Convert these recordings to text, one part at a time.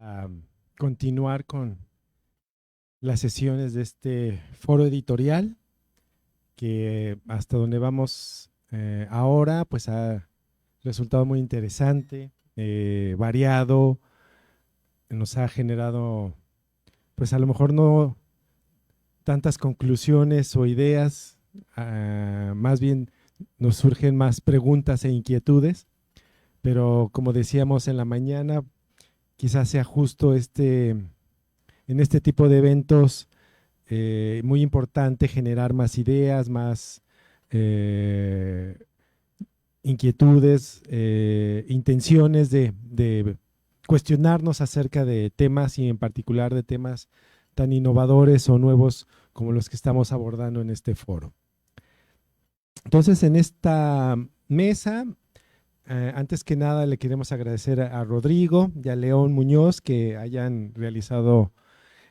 a continuar con las sesiones de este foro editorial que hasta donde vamos ahora pues ha resultado muy interesante, variado, nos ha generado pues a lo mejor no tantas conclusiones o ideas, más bien nos surgen más preguntas e inquietudes, pero como decíamos en la mañana, quizás sea justo en este tipo de eventos muy importante generar más ideas, más inquietudes, intenciones de cuestionarnos acerca de temas y en particular de temas tan innovadores o nuevos como los que estamos abordando en este foro. Entonces, en esta mesa, antes que nada le queremos agradecer a Rodrigo y a León Muñoz que hayan realizado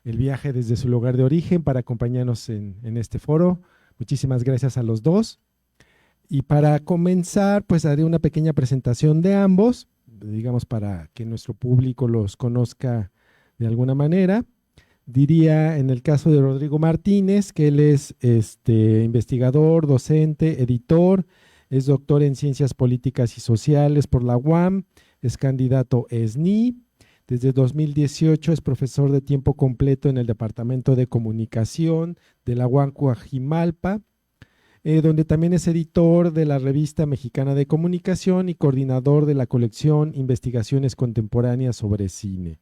el viaje desde su lugar de origen para acompañarnos en este foro. Muchísimas gracias a los dos. Y para comenzar, pues haré una pequeña presentación de ambos, digamos para que nuestro público los conozca de alguna manera. Diría en el caso de Rodrigo Martínez, que él es investigador, docente, editor, es doctor en Ciencias Políticas y Sociales por la UAM, es candidato ESNI. Desde 2018 es profesor de tiempo completo en el Departamento de Comunicación de la UAM Coajimalpa, donde también es editor de la Revista Mexicana de Comunicación y coordinador de la colección Investigaciones Contemporáneas sobre Cine.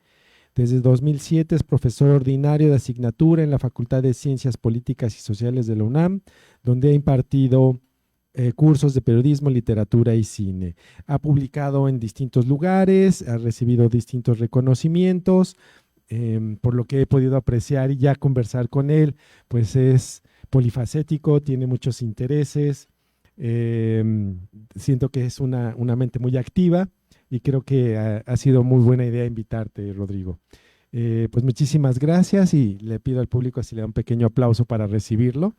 Desde 2007 es profesor ordinario de asignatura en la Facultad de Ciencias Políticas y Sociales de la UNAM, donde ha impartido cursos de periodismo, literatura y cine. Ha publicado en distintos lugares, ha recibido distintos reconocimientos, por lo que he podido apreciar y ya conversar con él, pues es polifacético, tiene muchos intereses, siento que es una mente muy activa y creo que ha sido muy buena idea invitarte, Rodrigo. Pues muchísimas gracias y le pido al público si le da un pequeño aplauso para recibirlo.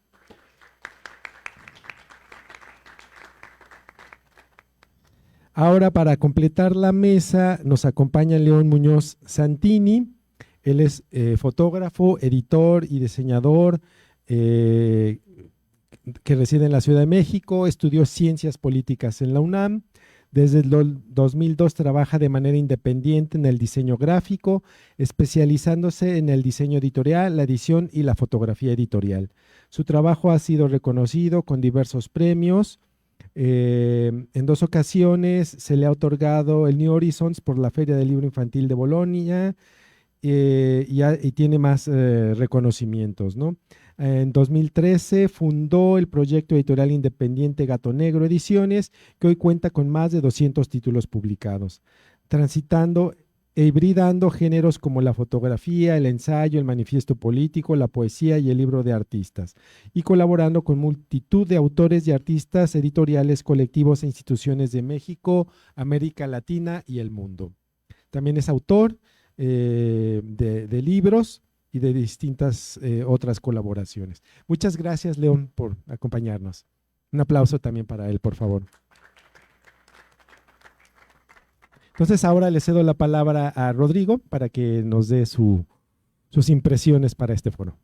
Ahora, para completar la mesa, nos acompaña León Muñoz Santini. Él es fotógrafo, editor y diseñador que reside en la Ciudad de México, estudió Ciencias Políticas en la UNAM. Desde el 2002 trabaja de manera independiente en el diseño gráfico, especializándose en el diseño editorial, la edición y la fotografía editorial. Su trabajo ha sido reconocido con diversos premios. En 2 ocasiones se le ha otorgado el New Horizons por la Feria del Libro Infantil de Bolonia y tiene más reconocimientos, ¿no? En 2013 fundó el proyecto editorial independiente Gato Negro Ediciones, que hoy cuenta con más de 200 títulos publicados, transitando e hibridando géneros como la fotografía, el ensayo, el manifiesto político, la poesía y el libro de artistas, y colaborando con multitud de autores y artistas editoriales, colectivos e instituciones de México, América Latina y el mundo. También es autor de libros y de distintas otras colaboraciones. Muchas gracias, León, por acompañarnos. Un aplauso también para él, por favor. Entonces ahora le cedo la palabra a Rodrigo para que nos dé sus impresiones para este foro.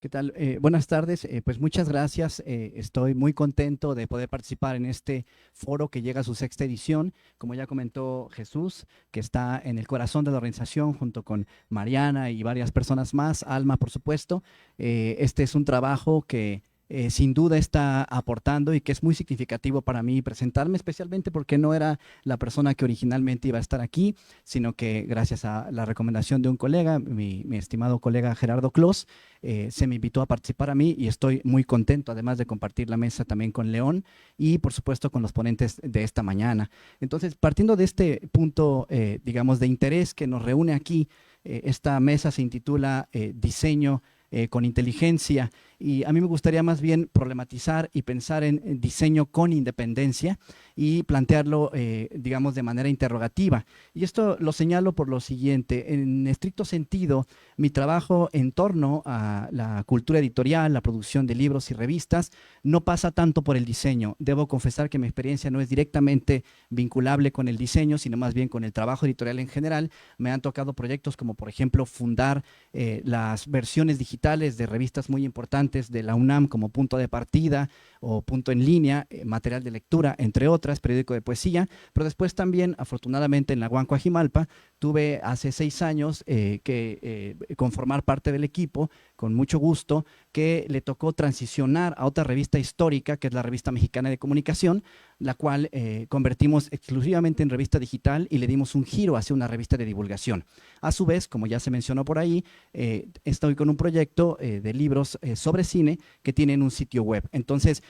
¿Qué tal? Buenas tardes, pues muchas gracias. Estoy muy contento de poder participar en este foro que llega a su 6ª edición. Como ya comentó Jesús, que está en el corazón de la organización junto con Mariana y varias personas más, Alma, por supuesto. Este es un trabajo que sin duda está aportando y que es muy significativo para mí presentarme, especialmente porque no era la persona que originalmente iba a estar aquí, sino que gracias a la recomendación de un colega, mi estimado colega Gerardo Clos, se me invitó a participar a mí y estoy muy contento, además de compartir la mesa también con León y por supuesto con los ponentes de esta mañana. Entonces, partiendo de este punto, digamos, de interés que nos reúne aquí, esta mesa se intitula Diseño con Inteligencia y a mí me gustaría más bien problematizar y pensar en diseño con independencia y plantearlo, digamos, de manera interrogativa. Y esto lo señalo por lo siguiente: en estricto sentido, mi trabajo en torno a la cultura editorial, la producción de libros y revistas, no pasa tanto por el diseño. Debo confesar que mi experiencia no es directamente vinculable con el diseño, sino más bien con el trabajo editorial en general. Me han tocado proyectos como, por ejemplo, fundar las versiones digitales de revistas muy importantes de la UNAM como Punto de Partida o Punto en Línea, material de lectura, entre otras, periódico de poesía, pero después también, afortunadamente, en la UAM Coajimalpa, tuve hace 6 años que conformar parte del equipo, con mucho gusto, que le tocó transicionar a otra revista histórica, que es la Revista Mexicana de Comunicación, la cual convertimos exclusivamente en revista digital y le dimos un giro hacia una revista de divulgación. A su vez, como ya se mencionó por ahí, estoy con un proyecto de libros sobre cine que tienen un sitio web. Entonces,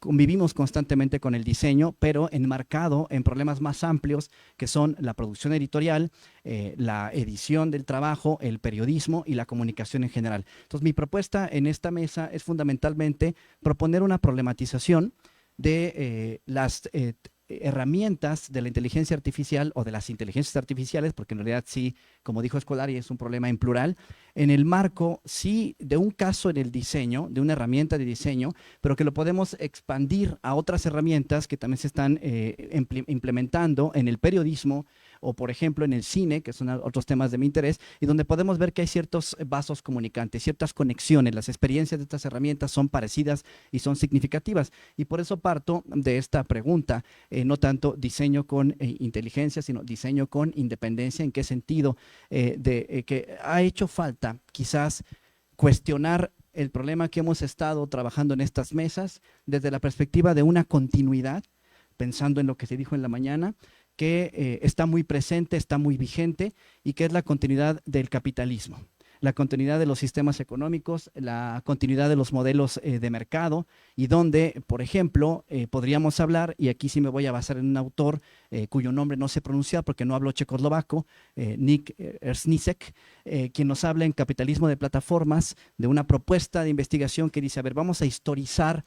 convivimos constantemente con el diseño, pero enmarcado en problemas más amplios, que son la producción editorial, la edición del trabajo, el periodismo y la comunicación en general. Entonces, mi propuesta en esta mesa es fundamentalmente proponer una problematización de las herramientas de la inteligencia artificial o de las inteligencias artificiales, porque en realidad sí, como dijo Scolari, es un problema en plural, en el marco sí de un caso en el diseño, de una herramienta de diseño, pero que lo podemos expandir a otras herramientas que también se están implementando en el periodismo o, por ejemplo, en el cine, que son otros temas de mi interés, y donde podemos ver que hay ciertos vasos comunicantes, ciertas conexiones. Las experiencias de estas herramientas son parecidas y son significativas. Y por eso parto de esta pregunta, no tanto diseño con inteligencia, sino diseño con independencia. ¿En qué sentido? Que ha hecho falta quizás cuestionar el problema que hemos estado trabajando en estas mesas desde la perspectiva de una continuidad, pensando en lo que se dijo en la mañana, que está muy presente, está muy vigente, y que es la continuidad del capitalismo, la continuidad de los sistemas económicos, la continuidad de los modelos de mercado, y donde, por ejemplo, podríamos hablar, y aquí sí me voy a basar en un autor cuyo nombre no sé pronunciar porque no hablo checoslovaco, Nick Ersnicek, quien nos habla en Capitalismo de Plataformas de una propuesta de investigación que dice: a ver, vamos a historizar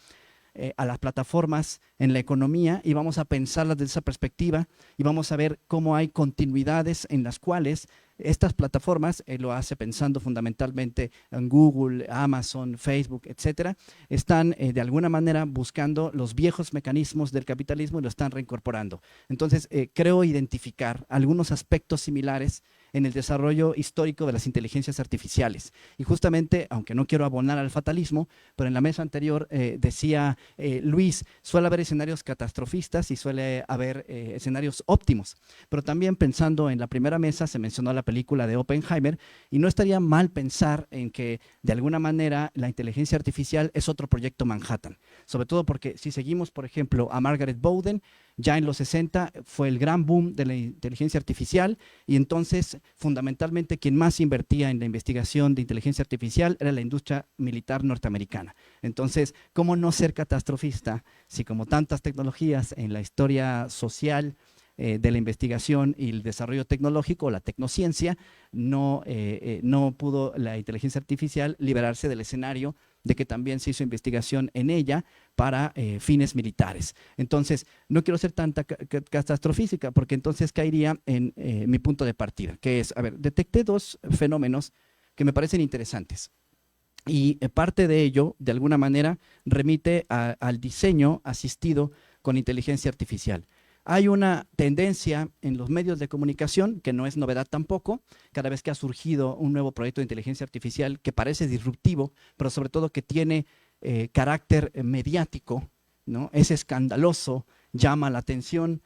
a las plataformas en la economía y vamos a pensarlas desde esa perspectiva, y vamos a ver cómo hay continuidades en las cuales estas plataformas, lo hace pensando fundamentalmente en Google, Amazon, Facebook, etcétera, están de alguna manera buscando los viejos mecanismos del capitalismo y lo están reincorporando. Entonces, creo identificar algunos aspectos similares en el desarrollo histórico de las inteligencias artificiales. Y justamente, aunque no quiero abonar al fatalismo, pero en la mesa anterior decía Luis, suele haber escenarios catastrofistas y suele haber escenarios óptimos. Pero también, pensando en la primera mesa, se mencionó la película de Oppenheimer, y no estaría mal pensar en que de alguna manera la inteligencia artificial es otro proyecto Manhattan. Sobre todo porque si seguimos, por ejemplo, a Margaret Bowden, ya en los 60 fue el gran boom de la inteligencia artificial, y entonces fundamentalmente quien más invertía en la investigación de inteligencia artificial era la industria militar norteamericana. Entonces, ¿cómo no ser catastrofista si, como tantas tecnologías en la historia social de la investigación y el desarrollo tecnológico, la tecnociencia, no pudo la inteligencia artificial liberarse del escenario de que también se hizo investigación en ella para fines militares? Entonces, no quiero ser tan catastrofística, porque entonces caería en mi punto de partida, que es, a ver, detecté dos fenómenos que me parecen interesantes. Y parte de ello, de alguna manera, remite al diseño asistido con inteligencia artificial. Hay una tendencia en los medios de comunicación, que no es novedad tampoco, cada vez que ha surgido un nuevo proyecto de inteligencia artificial que parece disruptivo, pero sobre todo que tiene carácter mediático, ¿no? Es escandaloso, llama la atención,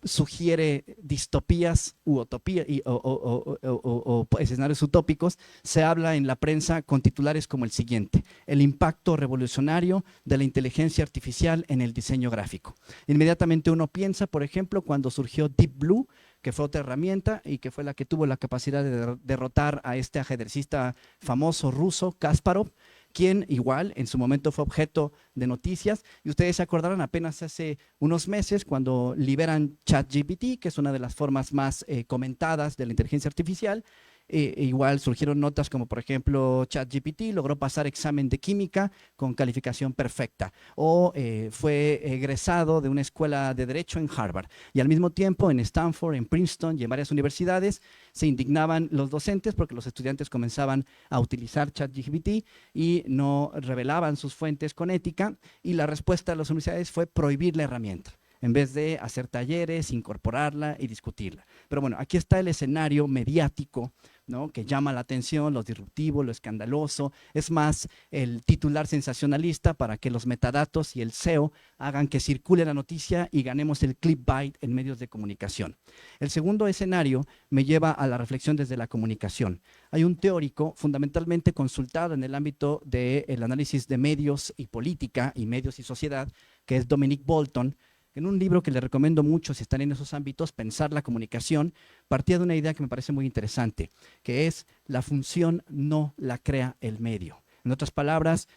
sugiere distopías u utopías o escenarios utópicos. Se habla en la prensa con titulares como el siguiente: el impacto revolucionario de la inteligencia artificial en el diseño gráfico. Inmediatamente uno piensa, por ejemplo, cuando surgió Deep Blue, que fue otra herramienta y que fue la que tuvo la capacidad de derrotar a este ajedrecista famoso ruso, Kasparov, quien igual en su momento fue objeto de noticias. Y ustedes se acordarán apenas hace unos meses cuando liberan ChatGPT, que es una de las formas más comentadas de la inteligencia artificial, Igual surgieron notas como, por ejemplo, ChatGPT logró pasar examen de química con calificación perfecta, o fue egresado de una escuela de derecho en Harvard. Y al mismo tiempo en Stanford, en Princeton y en varias universidades se indignaban los docentes porque los estudiantes comenzaban a utilizar ChatGPT y no revelaban sus fuentes con ética, y la respuesta de las universidades fue prohibir la herramienta, en vez de hacer talleres, incorporarla y discutirla. Pero bueno, aquí está el escenario mediático, ¿no?, que llama la atención, lo disruptivo, lo escandaloso. Es más, el titular sensacionalista para que los metadatos y el SEO hagan que circule la noticia y ganemos el clickbait en medios de comunicación. El segundo escenario me lleva a la reflexión desde la comunicación. Hay un teórico fundamentalmente consultado en el ámbito del análisis de medios y política, y medios y sociedad, que es Dominic Bolton. En un libro que le recomiendo mucho si están en esos ámbitos, Pensar la comunicación, partía de una idea que me parece muy interesante, que es: la función no la crea el medio. En otras palabras,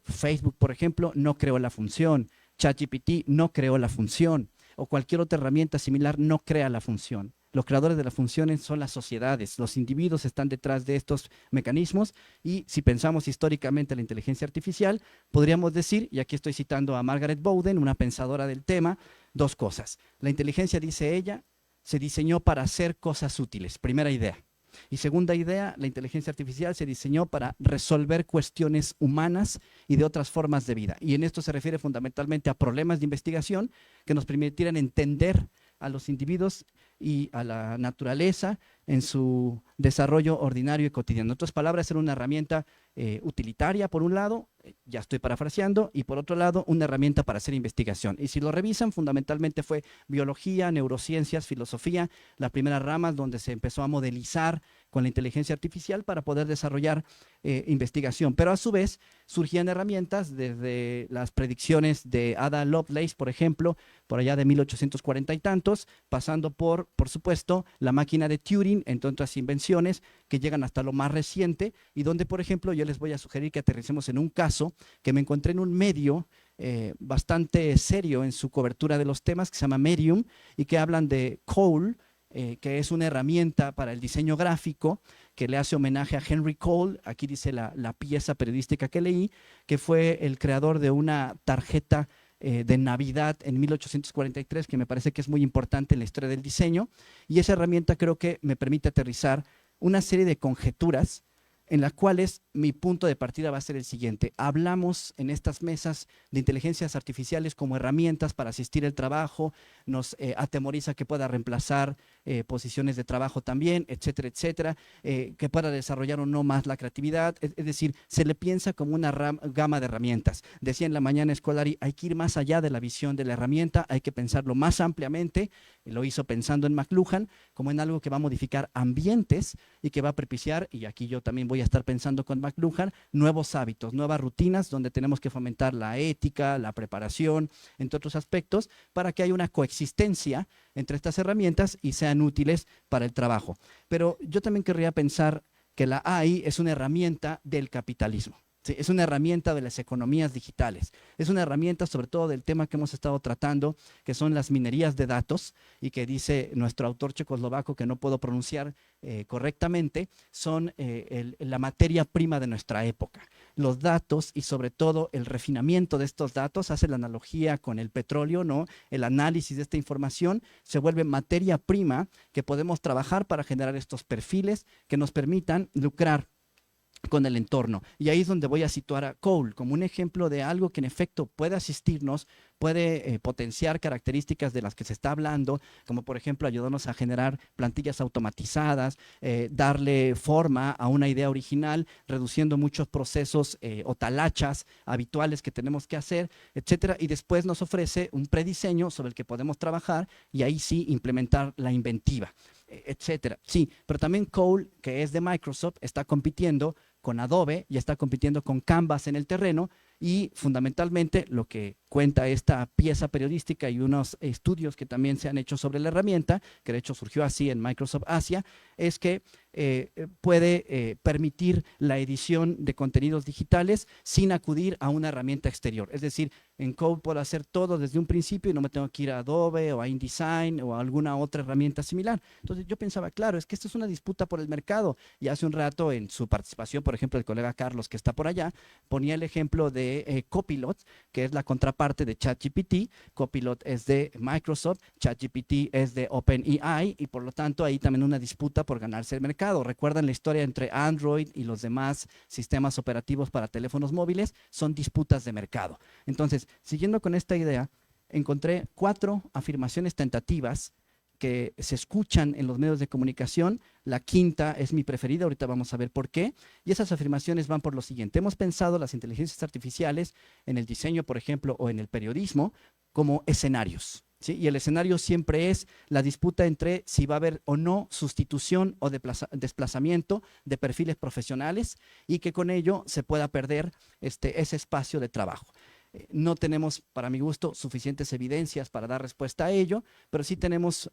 Facebook, por ejemplo, no creó la función, ChatGPT no creó la función, o cualquier otra herramienta similar no crea la función. Los creadores de las funciones son las sociedades, los individuos están detrás de estos mecanismos, y si pensamos históricamente en la inteligencia artificial, podríamos decir, y aquí estoy citando a Margaret Bowden, una pensadora del tema, dos cosas. La inteligencia, dice ella, se diseñó para hacer cosas útiles, primera idea. Y segunda idea, la inteligencia artificial se diseñó para resolver cuestiones humanas y de otras formas de vida. Y en esto se refiere fundamentalmente a problemas de investigación que nos permitieran entender a los individuos y a la naturaleza en su desarrollo ordinario y cotidiano. En otras palabras, era una herramienta utilitaria, por un lado, ya estoy parafraseando, y por otro lado, una herramienta para hacer investigación. Y si lo revisan, fundamentalmente fue biología, neurociencias, filosofía, las primeras ramas donde se empezó a modelizar con la inteligencia artificial para poder desarrollar investigación. Pero a su vez surgían herramientas desde las predicciones de Ada Lovelace, por ejemplo, por allá de 1840 y tantos, pasando por supuesto, la máquina de Turing, entre otras invenciones que llegan hasta lo más reciente, y donde, por ejemplo, yo les voy a sugerir que aterricemos en un caso que me encontré en un medio bastante serio en su cobertura de los temas, que se llama Medium, y que hablan de Cole, que es una herramienta para el diseño gráfico que le hace homenaje a Henry Cole. Aquí dice la pieza periodística que leí, que fue el creador de una tarjeta de Navidad en 1843, que me parece que es muy importante en la historia del diseño, y esa herramienta creo que me permite aterrizar una serie de conjeturas en las cuales mi punto de partida va a ser el siguiente. Hablamos en estas mesas de inteligencias artificiales como herramientas para asistir al trabajo, nos atemoriza que pueda reemplazar posiciones de trabajo también, etcétera, etcétera, que pueda desarrollar o no más la creatividad. Es decir, se le piensa como una gama de herramientas. Decía en la mañana escolar, hay que ir más allá de la visión de la herramienta, hay que pensarlo más ampliamente. Lo hizo pensando en McLuhan como en algo que va a modificar ambientes y que va a propiciar, y aquí yo también voy a estar pensando con McLuhan, nuevos hábitos, nuevas rutinas donde tenemos que fomentar la ética, la preparación, entre otros aspectos, para que haya una coexistencia entre estas herramientas y sean útiles para el trabajo. Pero yo también querría pensar que la AI es una herramienta del capitalismo. Sí, es una herramienta de las economías digitales, es una herramienta sobre todo del tema que hemos estado tratando, que son las minerías de datos, y que dice nuestro autor checoslovaco, que no puedo pronunciar correctamente, son la materia prima de nuestra época. Los datos y sobre todo el refinamiento de estos datos, hace la analogía con el petróleo, ¿no? El análisis de esta información se vuelve materia prima que podemos trabajar para generar estos perfiles que nos permitan lucrar con el entorno. Y ahí es donde voy a situar a Cole como un ejemplo de algo que en efecto puede asistirnos, puede potenciar características de las que se está hablando, como por ejemplo ayudarnos a generar plantillas automatizadas, darle forma a una idea original, reduciendo muchos procesos o talachas habituales que tenemos que hacer, etcétera. Y después nos ofrece un prediseño sobre el que podemos trabajar y ahí sí implementar la inventiva, etcétera. Sí, pero también Cole, que es de Microsoft, está compitiendo con Adobe y está compitiendo con Canvas en el terreno, y fundamentalmente lo que cuenta esta pieza periodística y unos estudios que también se han hecho sobre la herramienta, que de hecho surgió así en Microsoft Asia, es que puede permitir la edición de contenidos digitales sin acudir a una herramienta exterior. Es decir, en Code puedo hacer todo desde un principio y no me tengo que ir a Adobe o a InDesign o a alguna otra herramienta similar. Entonces yo pensaba, claro, es que esto es una disputa por el mercado. Y hace un rato en su participación, por ejemplo, el colega Carlos, que está por allá, ponía el ejemplo de Copilot, que es la contraparte de ChatGPT. Copilot es de Microsoft, ChatGPT es de OpenAI y por lo tanto ahí también una disputa por ganarse el mercado. ¿Recuerdan la historia entre Android y los demás sistemas operativos para teléfonos móviles? Son disputas de mercado. Entonces, siguiendo con esta idea, encontré 4 afirmaciones tentativas que se escuchan en los medios de comunicación. La quinta es mi preferida, ahorita vamos a ver por qué. Y esas afirmaciones van por lo siguiente. Hemos pensado las inteligencias artificiales en el diseño, por ejemplo, o en el periodismo, como escenarios. ¿Sí? Y el escenario siempre es la disputa entre si va a haber o no sustitución o desplazamiento de perfiles profesionales y que con ello se pueda perder ese espacio de trabajo. No tenemos, para mi gusto, suficientes evidencias para dar respuesta a ello, pero sí tenemos,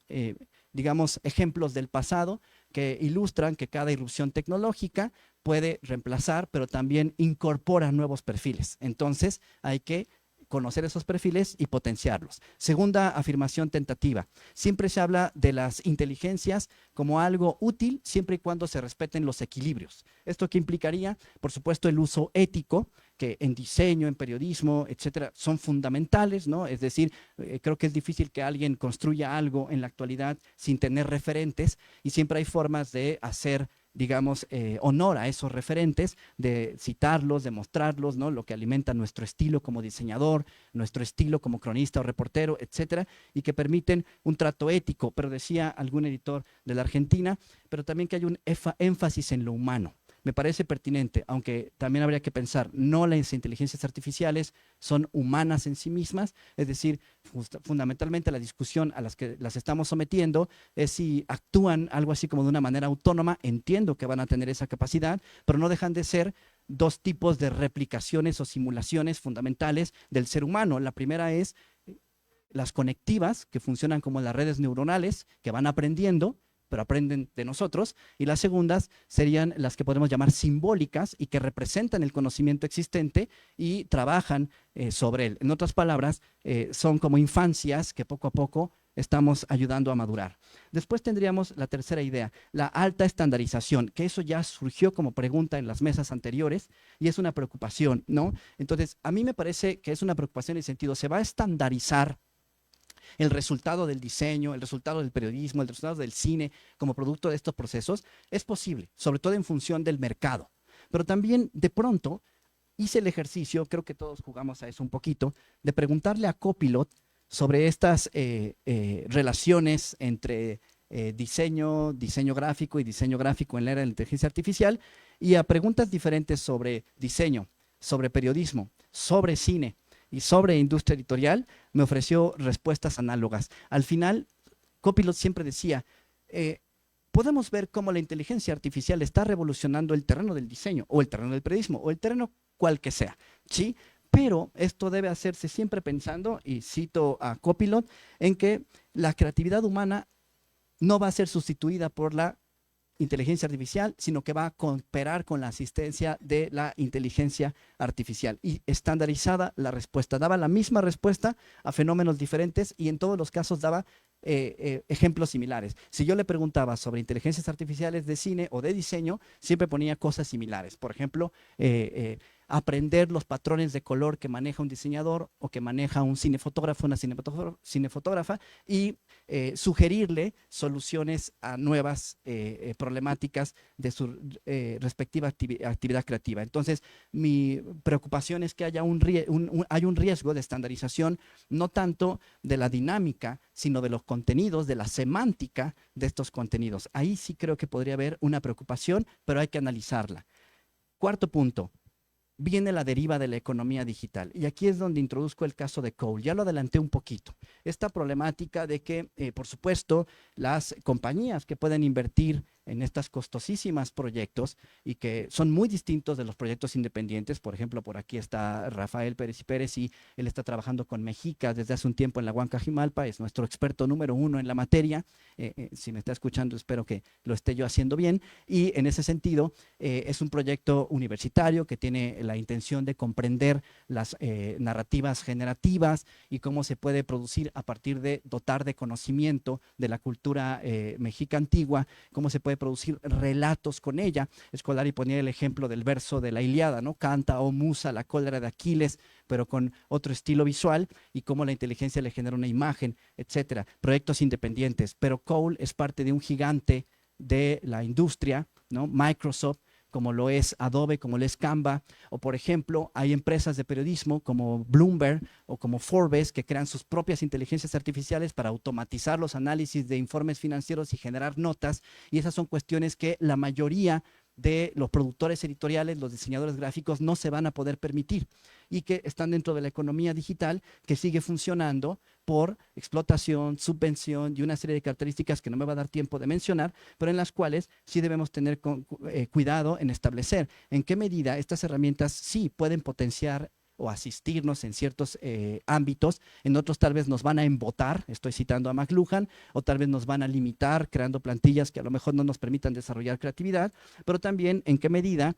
digamos, ejemplos del pasado que ilustran que cada irrupción tecnológica puede reemplazar, pero también incorpora nuevos perfiles. Entonces, hay que conocer esos perfiles y potenciarlos. Segunda afirmación tentativa. Siempre se habla de las inteligencias como algo útil siempre y cuando se respeten los equilibrios. ¿Esto qué implicaría? Por supuesto, el uso ético, que en diseño, en periodismo, etcétera, son fundamentales, ¿no? Es decir, creo que es difícil que alguien construya algo en la actualidad sin tener referentes y siempre hay formas de hacer, digamos, honor a esos referentes, de citarlos, de mostrarlos, ¿no? Lo que alimenta nuestro estilo como diseñador, nuestro estilo como cronista o reportero, etcétera, y que permiten un trato ético. Pero decía algún editor de la Argentina, pero también que hay un énfasis en lo humano. Me parece pertinente, aunque también habría que pensar, no las inteligencias artificiales son humanas en sí mismas, es decir, fundamentalmente la discusión a las que las estamos sometiendo es si actúan algo así como de una manera autónoma. Entiendo que van a tener esa capacidad, pero no dejan de ser 2 tipos de replicaciones o simulaciones fundamentales del ser humano. La primera es las conectivas, que funcionan como las redes neuronales, que van aprendiendo, pero aprenden de nosotros, y las segundas serían las que podemos llamar simbólicas y que representan el conocimiento existente y trabajan sobre él. En otras palabras, son como infancias que poco a poco estamos ayudando a madurar. Después tendríamos la tercera idea, la alta estandarización, que eso ya surgió como pregunta en las mesas anteriores y es una preocupación, ¿no? Entonces, a mí me parece que es una preocupación en el sentido, se va a estandarizar el resultado del diseño, el resultado del periodismo, el resultado del cine como producto de estos procesos. Es posible, sobre todo en función del mercado. Pero también de pronto hice el ejercicio, creo que todos jugamos a eso un poquito, de preguntarle a Copilot sobre estas relaciones entre diseño gráfico y diseño gráfico en la era de la inteligencia artificial y a preguntas diferentes sobre diseño, sobre periodismo, sobre cine y sobre industria editorial, me ofreció respuestas análogas. Al final, Copilot siempre decía, podemos ver cómo la inteligencia artificial está revolucionando el terreno del diseño, o el terreno del periodismo, o el terreno cual que sea, ¿sí? Pero esto debe hacerse siempre pensando, y cito a Copilot, en que la creatividad humana no va a ser sustituida por la inteligencia artificial, sino que va a cooperar con la asistencia de la inteligencia artificial. Y estandarizada la respuesta, daba la misma respuesta a fenómenos diferentes y en todos los casos daba ejemplos similares. Si yo le preguntaba sobre inteligencias artificiales de cine o de diseño, siempre ponía cosas similares. Por ejemplo, aprender los patrones de color que maneja un diseñador o que maneja un cinefotógrafo, una cinefotógrafa y sugerirle soluciones a nuevas problemáticas de su respectiva actividad creativa. Entonces, mi preocupación es que haya hay un riesgo de estandarización, no tanto de la dinámica, sino de los contenidos, de la semántica de estos contenidos. Ahí sí creo que podría haber una preocupación, pero hay que analizarla. Cuarto punto. Viene la deriva de la economía digital. Y aquí es donde introduzco el caso de Cole. Ya lo adelanté un poquito. Esta problemática de que, por supuesto, las compañías que pueden invertir en estas costosísimas proyectos y que son muy distintos de los proyectos independientes. Por ejemplo, por aquí está Rafael Pérez y Pérez y él está trabajando con Mexica desde hace un tiempo en la Huancajimalpa, es nuestro experto número 1 en la materia. Si me está escuchando, espero que lo esté yo haciendo bien. Y en ese sentido, es un proyecto universitario que tiene la intención de comprender las narrativas generativas y cómo se puede producir a partir de dotar de conocimiento de la cultura mexica antigua, cómo se puede producir relatos con ella. Scolari ponía el ejemplo del verso de la Ilíada, ¿no? Canta, oh musa, la cólera de Aquiles, pero con otro estilo visual, y cómo la inteligencia le genera una imagen, etcétera. Proyectos independientes, pero Cole es parte de un gigante de la industria, ¿no? Microsoft, como lo es Adobe, como lo es Canva, o por ejemplo, hay empresas de periodismo como Bloomberg o como Forbes que crean sus propias inteligencias artificiales para automatizar los análisis de informes financieros y generar notas, y esas son cuestiones que la mayoría de los productores editoriales, los diseñadores gráficos no se van a poder permitir y que están dentro de la economía digital que sigue funcionando por explotación, subvención y una serie de características que no me va a dar tiempo de mencionar, pero en las cuales sí debemos tener cuidado en establecer en qué medida estas herramientas sí pueden potenciar o asistirnos en ciertos ámbitos, en otros tal vez nos van a embotar, estoy citando a McLuhan, o tal vez nos van a limitar creando plantillas que a lo mejor no nos permitan desarrollar creatividad, pero también en qué medida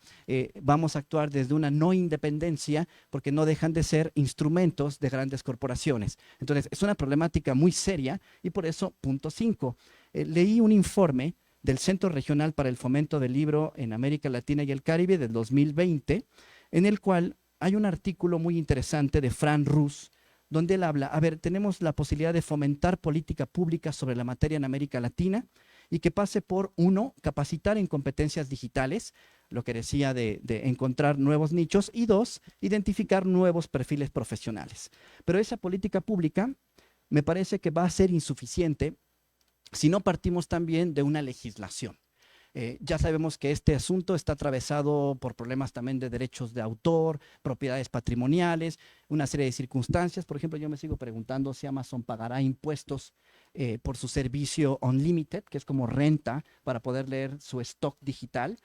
vamos a actuar desde una no independencia, porque no dejan de ser instrumentos de grandes corporaciones. Entonces, es una problemática muy seria y por eso, punto 5, leí un informe del Centro Regional para el Fomento del Libro en América Latina y el Caribe del 2020, en el cual hay un artículo muy interesante de Fran Rus, donde él habla, a ver, tenemos la posibilidad de fomentar política pública sobre la materia en América Latina y que pase por, 1, capacitar en competencias digitales, lo que decía de encontrar nuevos nichos, y 2, identificar nuevos perfiles profesionales. Pero esa política pública me parece que va a ser insuficiente si no partimos también de una legislación. Ya sabemos que este asunto está atravesado por problemas también de derechos de autor, propiedades patrimoniales, una serie de circunstancias. Por ejemplo, yo me sigo preguntando si Amazon pagará impuestos por su servicio Unlimited, que es como renta para poder leer su stock digital.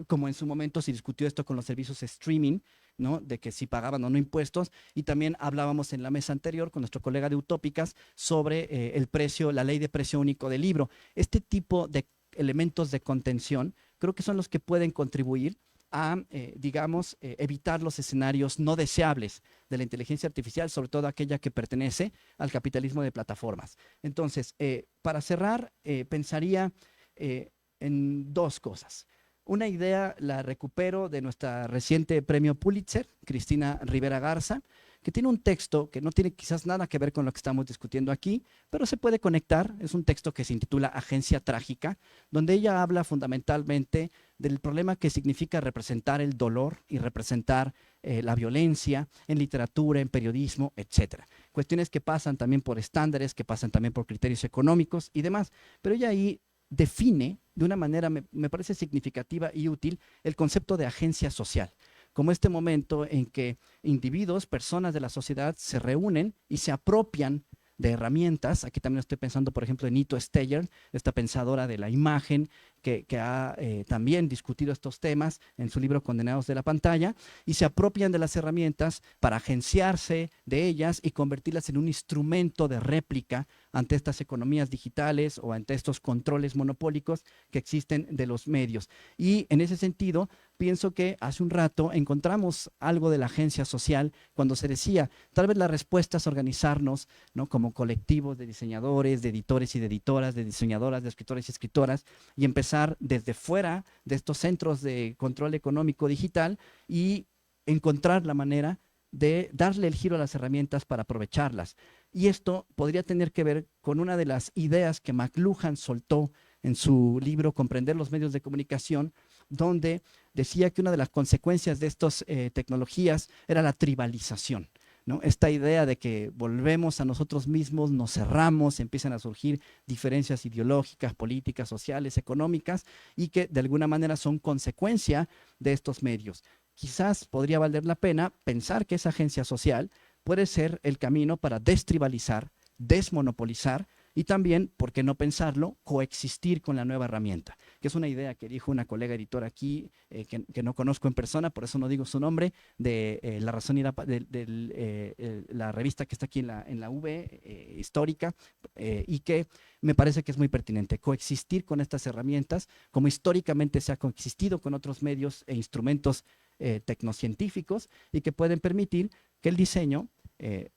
Como en su momento se discutió esto con los servicios streaming, ¿no? De que si pagaban o no impuestos, y también hablábamos en la mesa anterior con nuestro colega de Utópicas sobre el precio, la ley de precio único del libro. Este tipo de elementos de contención creo que son los que pueden contribuir a, digamos, evitar los escenarios no deseables de la inteligencia artificial, sobre todo aquella que pertenece al capitalismo de plataformas. Entonces, para cerrar, pensaría en 2 cosas. Una idea la recupero de nuestra reciente premio Pulitzer, Cristina Rivera Garza, que tiene un texto que no tiene quizás nada que ver con lo que estamos discutiendo aquí, pero se puede conectar. Es un texto que se intitula Agencia Trágica, donde ella habla fundamentalmente del problema que significa representar el dolor y representar la violencia en literatura, en periodismo, etcétera. Cuestiones que pasan también por estándares, que pasan también por criterios económicos y demás, pero ella ahí define de una manera, me parece significativa y útil, el concepto de agencia social, como este momento en que individuos, personas de la sociedad se reúnen y se apropian de herramientas. Aquí también estoy pensando, por ejemplo, en Ito Steyer, esta pensadora de la imagen, que ha también discutido estos temas en su libro Condenados de la Pantalla, y se apropian de las herramientas para agenciarse de ellas y convertirlas en un instrumento de réplica ante estas economías digitales o ante estos controles monopólicos que existen de los medios. Y en ese sentido, pienso que hace un rato encontramos algo de la agencia social cuando se decía, tal vez la respuesta es organizarnos, ¿no? Como colectivos de diseñadores, de editores y de editoras, de diseñadoras, de escritores y escritoras, y empezar desde fuera de estos centros de control económico digital y encontrar la manera de darle el giro a las herramientas para aprovecharlas. Y esto podría tener que ver con una de las ideas que McLuhan soltó en su libro Comprender los medios de comunicación, donde decía que una de las consecuencias de estas tecnologías era la tribalización, ¿no? Esta idea de que volvemos a nosotros mismos, nos cerramos, empiezan a surgir diferencias ideológicas, políticas, sociales, económicas, y que de alguna manera son consecuencia de estos medios. Quizás podría valer la pena pensar que esa agencia social puede ser el camino para destribalizar, desmonopolizar Y también, ¿por qué no pensarlo? Coexistir con la nueva herramienta, que es una idea que dijo una colega editora aquí, que no conozco en persona, por eso no digo su nombre, de La Razón y la revista que está aquí en la V, histórica, y que me parece que es muy pertinente coexistir con estas herramientas, como históricamente se ha coexistido con otros medios e instrumentos tecnocientíficos, y que pueden permitir que el diseño,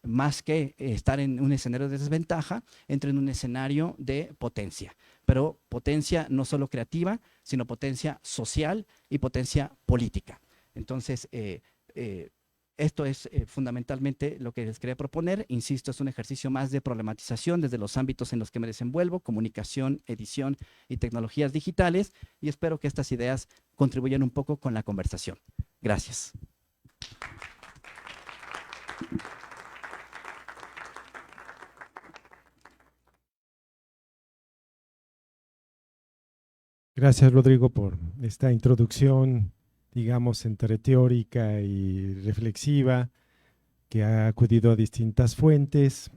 más que estar en un escenario de desventaja, entre en un escenario de potencia. Pero potencia no solo creativa, sino potencia social y potencia política. Entonces, esto es fundamentalmente lo que les quería proponer. Insisto, es un ejercicio más de problematización desde los ámbitos en los que me desenvuelvo: comunicación, edición y tecnologías digitales, y espero que estas ideas contribuyan un poco con la conversación. Gracias. Gracias, Rodrigo, por esta introducción, digamos, entre teórica y reflexiva, que ha acudido a distintas fuentes,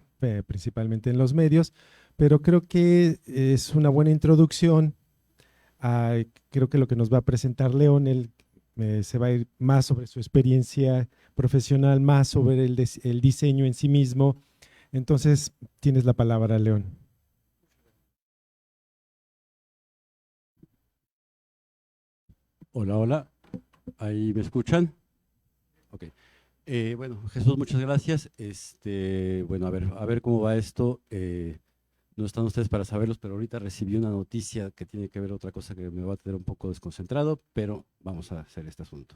principalmente en los medios, pero creo que es una buena introducción. Creo que lo que nos va a presentar León, él se va a ir más sobre su experiencia profesional, más sobre el diseño en sí mismo. Entonces, tienes la palabra, León. Hola, hola. ¿Ahí me escuchan? Ok. Bueno, Jesús, muchas gracias. Bueno, a ver cómo va esto. No están ustedes para saberlos, pero ahorita recibí una noticia que tiene que ver otra cosa que me va a tener un poco desconcentrado, pero vamos a hacer este asunto.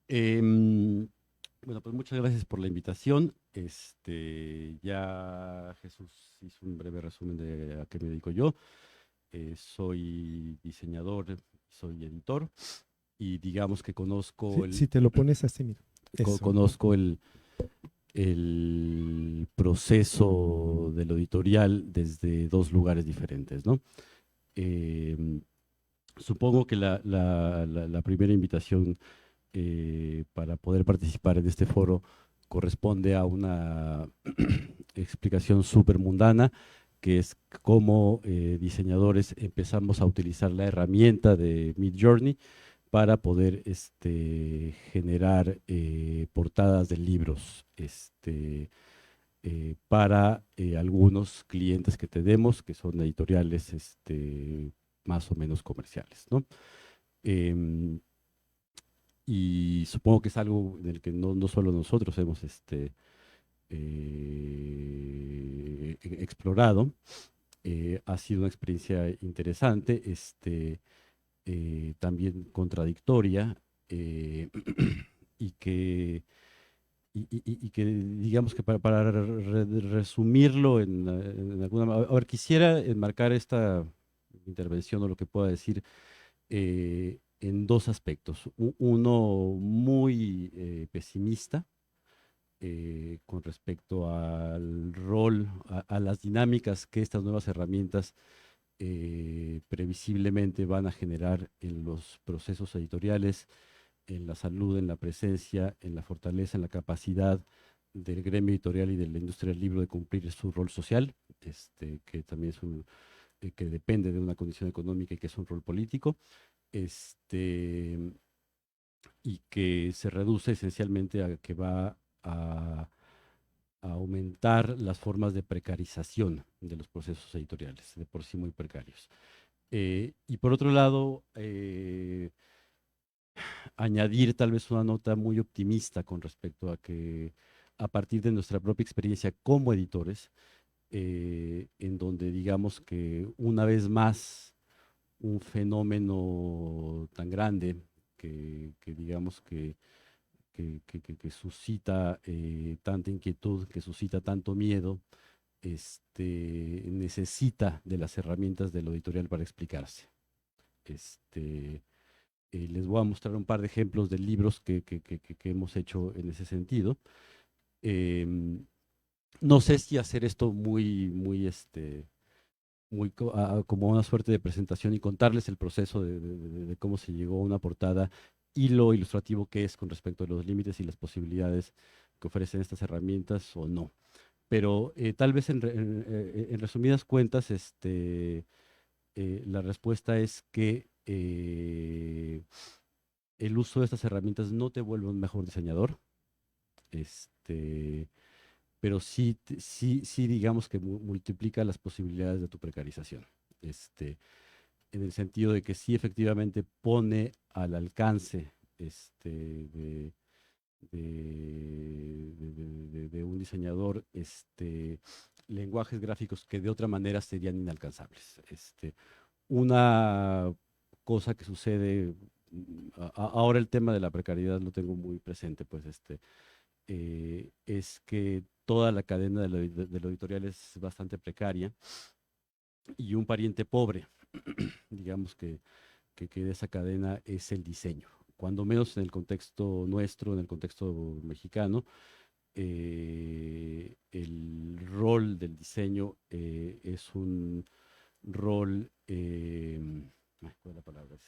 Bueno, pues muchas gracias por la invitación. Ya Jesús hizo un breve resumen de a qué me dedico yo. Soy diseñador, soy editor, y digamos que conozco Si te lo pones así, mira. conozco el proceso de lo editorial desde dos lugares diferentes, ¿no? Supongo que la primera invitación para poder participar en este foro corresponde a una explicación súper mundana, que es cómo diseñadores empezamos a utilizar la herramienta de Midjourney para poder generar portadas de libros para algunos clientes que tenemos, que son editoriales más o menos comerciales, ¿no? Y supongo que es algo en el que no solo nosotros hemos explorado. Ha sido una experiencia interesante, también contradictoria, y que digamos que para resumirlo en alguna... A ver, quisiera enmarcar esta intervención o lo que pueda decir en dos aspectos. Uno muy pesimista con respecto al rol, a las dinámicas que estas nuevas herramientas previsiblemente van a generar en los procesos editoriales, en la salud, en la presencia, en la fortaleza, en la capacidad del gremio editorial y de la industria del libro de cumplir su rol social, que también es que depende de una condición económica y que es un rol político, y que se reduce esencialmente a que va a aumentar las formas de precarización de los procesos editoriales, de por sí muy precarios. Y por otro lado, añadir tal vez una nota muy optimista con respecto a que a partir de nuestra propia experiencia como editores, en donde digamos que una vez más un fenómeno tan grande que digamos que suscita tanta inquietud, que suscita tanto miedo, necesita de las herramientas de lo editorial para explicarse. Les voy a mostrar un par de ejemplos de libros que hemos hecho en ese sentido. No sé si hacer esto como una suerte de presentación y contarles el proceso de cómo se llegó a una portada y lo ilustrativo que es con respecto a los límites y las posibilidades que ofrecen estas herramientas o no. Pero tal vez en resumidas cuentas, la respuesta es que el uso de estas herramientas no te vuelve un mejor diseñador, pero sí digamos que multiplica las posibilidades de tu precarización. En el sentido de que sí efectivamente pone al alcance de un diseñador lenguajes gráficos que de otra manera serían inalcanzables. Una cosa que sucede, ahora el tema de la precariedad lo tengo muy presente, pues es que toda la cadena de lo editorial es bastante precaria y un pariente pobre, digamos que de esa cadena es el diseño. Cuando menos en el contexto nuestro, en el contexto mexicano, el rol del diseño es un rol, ¿cuál es la palabra?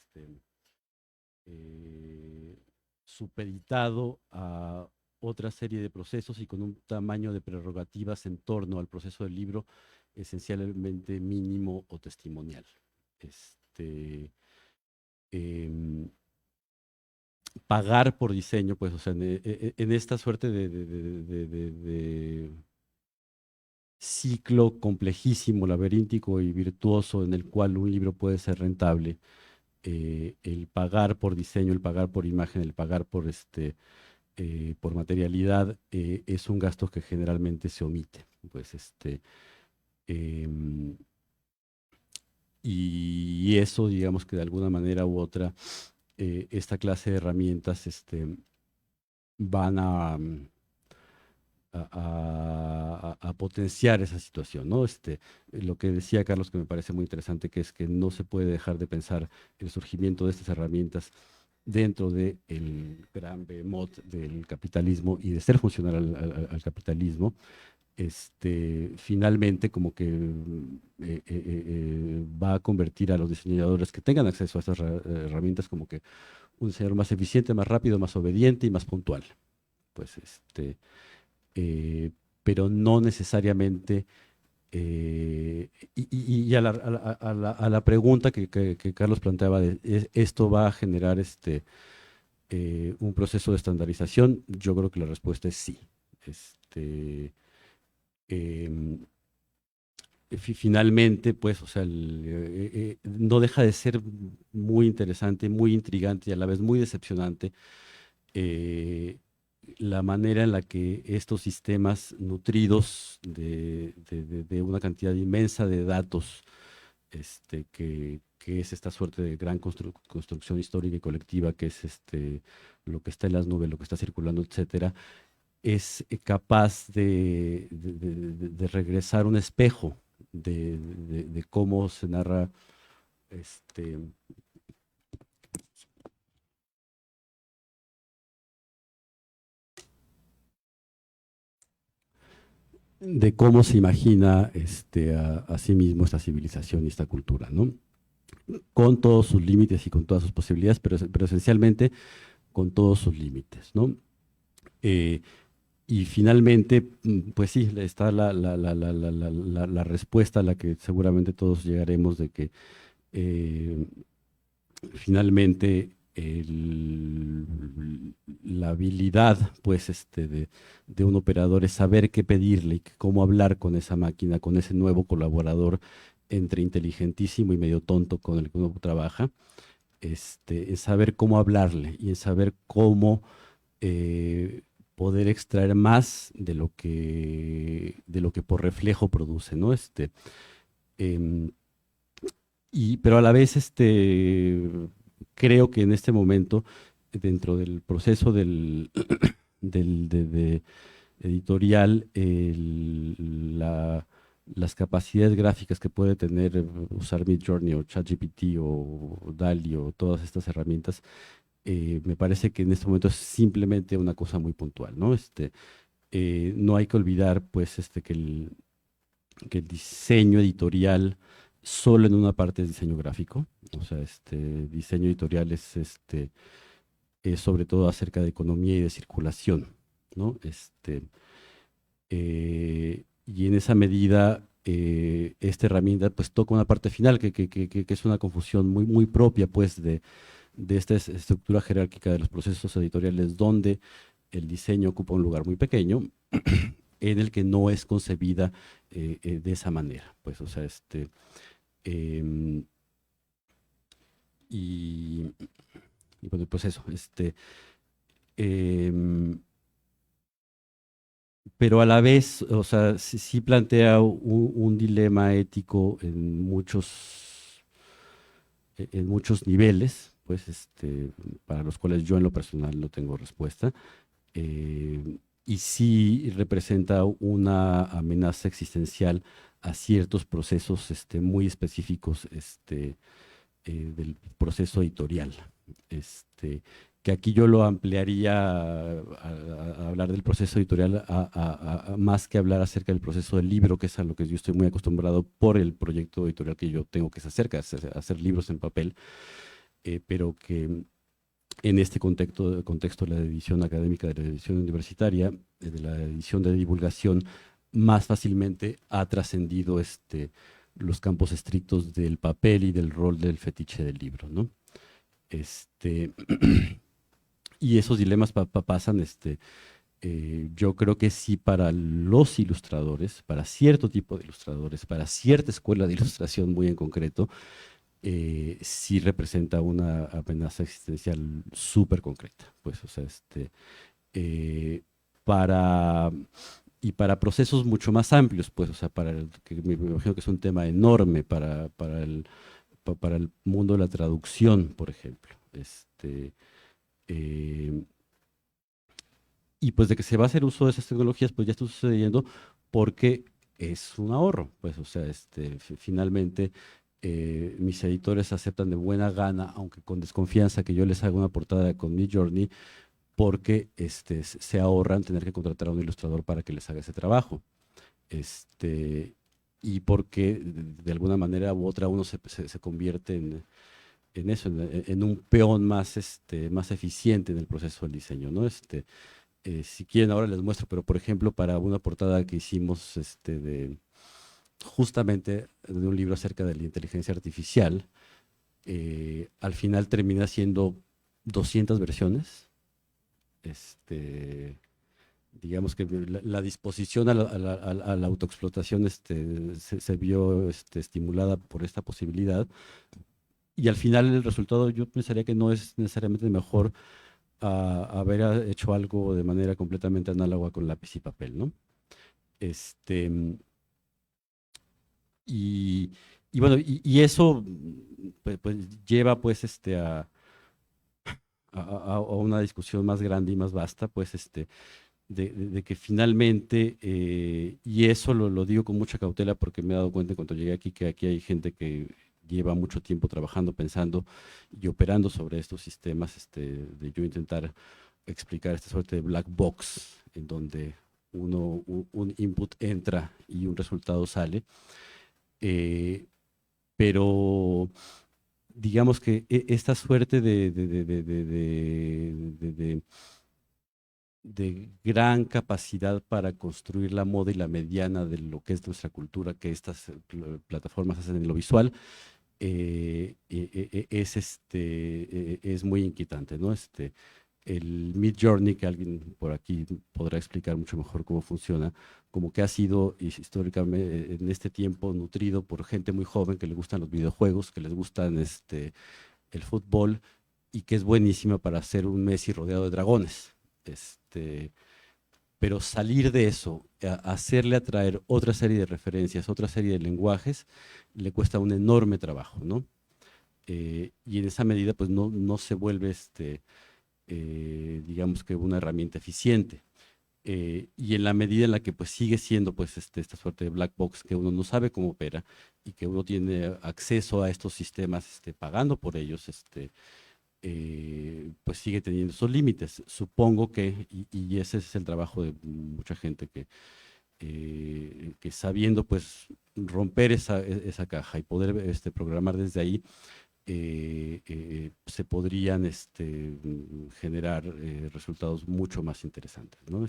Supeditado a otra serie de procesos y con un tamaño de prerrogativas en torno al proceso del libro esencialmente mínimo o testimonial. Em, Pagar por diseño, pues, o sea, en esta suerte de ciclo complejísimo, laberíntico y virtuoso en el cual un libro puede ser rentable, el pagar por diseño, el pagar por imagen, el pagar por materialidad, es un gasto que generalmente se omite. Pues em, y eso, digamos que de alguna manera u otra, esta clase de herramientas van a potenciar esa situación, ¿no? Lo que decía Carlos, que me parece muy interesante, que es que no se puede dejar de pensar el surgimiento de estas herramientas dentro del gran behemoth del capitalismo y de ser funcional al capitalismo, finalmente como que va a convertir a los diseñadores que tengan acceso a estas herramientas como que un diseñador más eficiente, más rápido, más obediente y más puntual. Pues pero no necesariamente. Y a la pregunta que Carlos planteaba de esto va a generar un proceso de estandarización, yo creo que la respuesta es sí. Em, Finalmente, pues, o sea, no deja de ser muy interesante, muy intrigante y a la vez muy decepcionante la manera en la que estos sistemas nutridos de una cantidad inmensa de datos, que es esta suerte de gran construcción histórica y colectiva, que es lo que está en las nubes, lo que está circulando, etcétera, es capaz de regresar un espejo de cómo se narra de cómo se imagina a sí mismo esta civilización y esta cultura, ¿no? Con todos sus límites y con todas sus posibilidades, pero esencialmente con todos sus límites, ¿no? Y finalmente, pues sí, está la respuesta a la que seguramente todos llegaremos de que finalmente la habilidad pues, de un operador es saber qué pedirle y cómo hablar con esa máquina, con ese nuevo colaborador entre inteligentísimo y medio tonto con el que uno trabaja, es saber cómo hablarle y es saber cómo poder extraer más de lo que por reflejo produce, ¿no? Em, pero a la vez, creo que en este momento, dentro del proceso de editorial, las capacidades gráficas que puede tener usar Midjourney o ChatGPT o DALL-E o todas estas herramientas, me parece que en este momento es simplemente una cosa muy puntual, ¿no? No hay que olvidar, pues, que el diseño editorial solo en una parte es diseño gráfico, o sea, diseño editorial es sobre todo acerca de economía y de circulación, ¿no? y en esa medida esta herramienta pues toca una parte final que es una confusión muy propia pues de esta estructura jerárquica de los procesos editoriales donde el diseño ocupa un lugar muy pequeño en el que no es concebida de esa manera. Pues, o sea, em, y, y bueno, pues eso, em, pero a la vez, o sea, sí plantea un dilema ético en muchos niveles, pues, para los cuales yo en lo personal no tengo respuesta. Y sí representa una amenaza existencial a ciertos procesos muy específicos del proceso editorial. Que aquí yo lo ampliaría a hablar del proceso editorial más que hablar acerca del proceso del libro, que es a lo que yo estoy muy acostumbrado por el proyecto editorial que yo tengo, que se acerca a hacer libros en papel, pero que en este contexto de la edición académica, de la edición universitaria, de la edición de divulgación, más fácilmente ha trascendido los campos estrictos del papel y del rol del fetiche del libro, ¿no? Y esos dilemas pasan, yo creo que sí para los ilustradores, para cierto tipo de ilustradores, para cierta escuela de ilustración muy en concreto, sí representa una amenaza existencial súper concreta. Pues, o sea, eh, para, y para procesos mucho más amplios, pues, o sea, que me imagino que es un tema enorme para el mundo de la traducción, por ejemplo. Eh, y pues de que se va a hacer uso de esas tecnologías, pues ya está sucediendo porque es un ahorro, pues, o sea, finalmente mis editores aceptan de buena gana, aunque con desconfianza, que yo les haga una portada con Midjourney, porque se ahorran tener que contratar a un ilustrador para que les haga ese trabajo. Y porque de alguna manera u otra uno se convierte en eso, en un peón más eficiente en el proceso del diseño, ¿no? Si quieren ahora les muestro, pero por ejemplo para una portada que hicimos justamente de un libro acerca de la inteligencia artificial, al final termina siendo 200 versiones. Digamos que la disposición a la autoexplotación se vio estimulada por esta posibilidad, y al final el resultado yo pensaría que no es necesariamente mejor a haber hecho algo de manera completamente análoga con lápiz y papel, ¿no? Este, y, y bueno, y eso pues lleva pues a una discusión más grande y más vasta, pues de que finalmente, y eso lo digo con mucha cautela porque me he dado cuenta cuando llegué aquí que aquí hay gente que lleva mucho tiempo trabajando, pensando y operando sobre estos sistemas, de yo intentar explicar esta suerte de black box en donde un input entra y un resultado sale, eh, pero digamos que esta suerte de gran capacidad para construir la moda y la mediana de lo que es nuestra cultura, que estas plataformas hacen en lo visual, es muy inquietante, ¿no? El Midjourney, que alguien por aquí podrá explicar mucho mejor cómo funciona, como que ha sido históricamente en este tiempo nutrido por gente muy joven que le gustan los videojuegos, que les gustan el fútbol y que es buenísima para hacer un Messi rodeado de dragones. Pero salir de eso, hacerle atraer otra serie de referencias, otra serie de lenguajes, le cuesta un enorme trabajo, ¿no? Y en esa medida, pues no se vuelve, digamos que una herramienta eficiente. Y en la medida en la que pues sigue siendo pues esta suerte de black box que uno no sabe cómo opera y que uno tiene acceso a estos sistemas pagando por ellos, pues sigue teniendo esos límites. Supongo que, y ese es el trabajo de mucha gente que sabiendo pues romper esa caja y poder programar desde ahí, se podrían generar resultados mucho más interesantes, ¿no?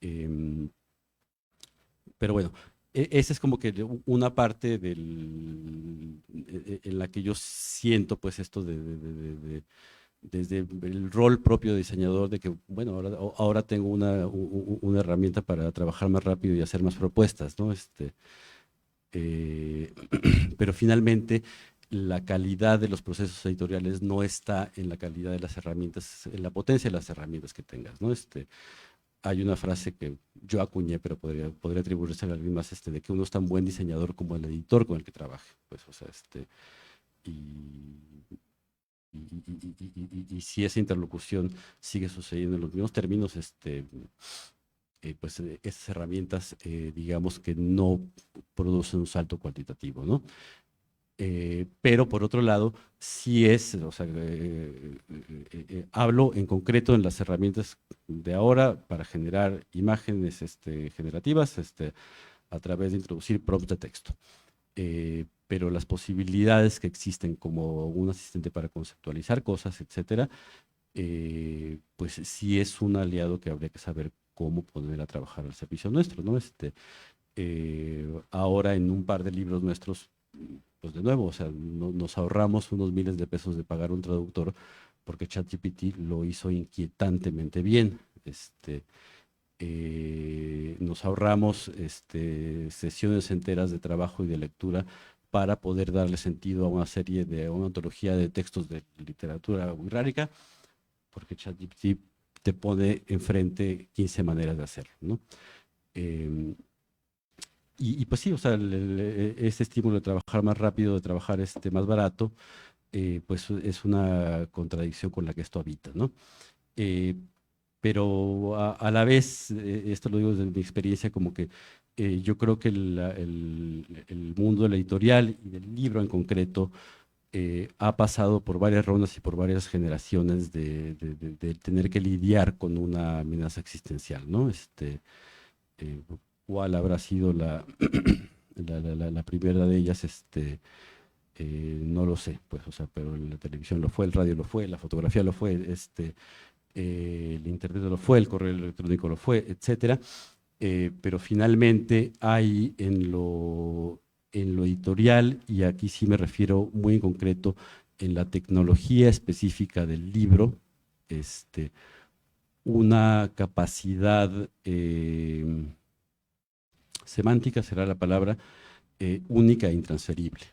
Em, Pero bueno, esa es como que una parte en la que yo siento pues esto desde el rol propio de diseñador, de que, bueno, ahora tengo una herramienta para trabajar más rápido y hacer más propuestas, ¿no? Eh, pero finalmente la calidad de los procesos editoriales no está en la calidad de las herramientas, en la potencia de las herramientas que tengas, ¿no? Hay una frase que yo acuñé, pero podría atribuirse a alguien más, de que uno es tan buen diseñador como el editor con el que trabaje, pues, o sea, y, y si esa interlocución sigue sucediendo en los mismos términos, pues esas herramientas, digamos que no producen un salto cuantitativo, ¿no? Pero por otro lado, sí es, o sea, hablo en concreto en las herramientas de ahora para generar imágenes generativas a través de introducir prompts de texto. Pero las posibilidades que existen como un asistente para conceptualizar cosas, etcétera, pues sí es un aliado que habría que saber cómo poner a trabajar al servicio nuestro, ¿no? Ahora en un par de libros nuestros, pues de nuevo, o sea, nos ahorramos unos miles de pesos de pagar un traductor porque ChatGPT lo hizo inquietantemente bien. Nos ahorramos sesiones enteras de trabajo y de lectura para poder darle sentido a una antología de textos de literatura wixárika, porque ChatGPT te pone enfrente 15 maneras de hacerlo, ¿no? Y pues sí, o sea, ese estímulo de trabajar más rápido, de trabajar más barato, pues es una contradicción con la que esto habita, ¿no? Eh, pero a la vez, esto lo digo desde mi experiencia, como que yo creo que el mundo de la editorial y del libro en concreto ha pasado por varias rondas y por varias generaciones de tener que lidiar con una amenaza existencial, ¿no? Eh, ¿Cuál habrá sido la primera de ellas? No lo sé, pues, o sea, pero la televisión lo fue, el radio lo fue, la fotografía lo fue, el internet lo fue, el correo electrónico lo fue, etcétera. Pero finalmente hay en lo editorial, y aquí sí me refiero muy en concreto en la tecnología específica del libro, una capacidad semántica será la palabra, única e intransferible.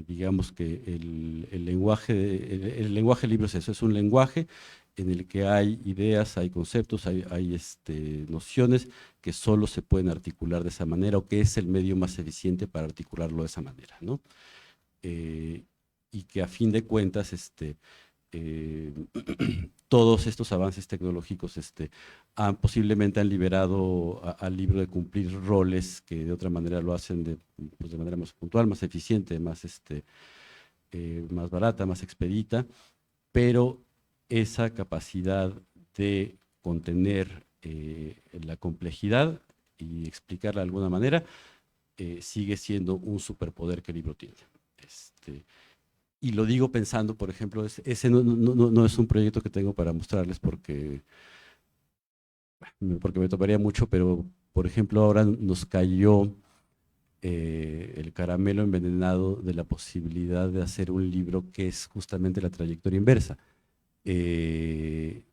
Digamos que el lenguaje libre es eso, es un lenguaje en el que hay ideas, hay conceptos, hay nociones que solo se pueden articular de esa manera, o que es el medio más eficiente para articularlo de esa manera, ¿no? Y que a fin de cuentas, eh, todos estos avances tecnológicos posiblemente han liberado al libro de cumplir roles que de otra manera lo hacen pues de manera más puntual, más eficiente, más barata, más expedita, pero esa capacidad de contener la complejidad y explicarla de alguna manera sigue siendo un superpoder que el libro tiene. Y lo digo pensando, por ejemplo, ese no es un proyecto que tengo para mostrarles porque me tomaría mucho, pero por ejemplo ahora nos cayó el caramelo envenenado de la posibilidad de hacer un libro que es justamente la trayectoria inversa, que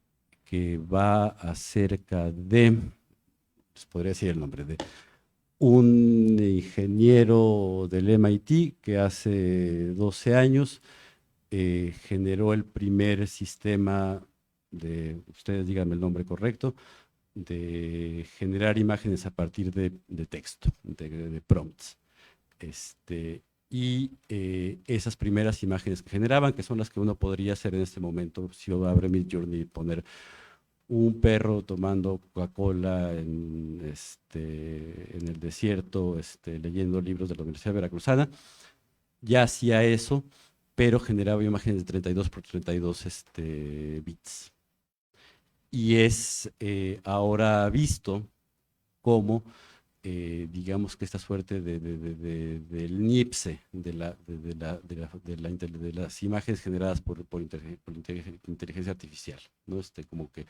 va acerca de, pues podría decir el nombre, de un ingeniero del MIT que hace 12 años generó el primer sistema ustedes díganme el nombre correcto, de generar imágenes a partir de texto, de prompts. Y esas primeras imágenes que generaban, que son las que uno podría hacer en este momento, si uno abre Midjourney y poner un perro tomando Coca-Cola en el desierto, leyendo libros de la Universidad Veracruzana, ya hacía eso, pero generaba imágenes de 32 por 32 bits. Y es ahora visto como, digamos que esta suerte del NIPSE, de las imágenes generadas por inteligencia artificial, ¿no? Como que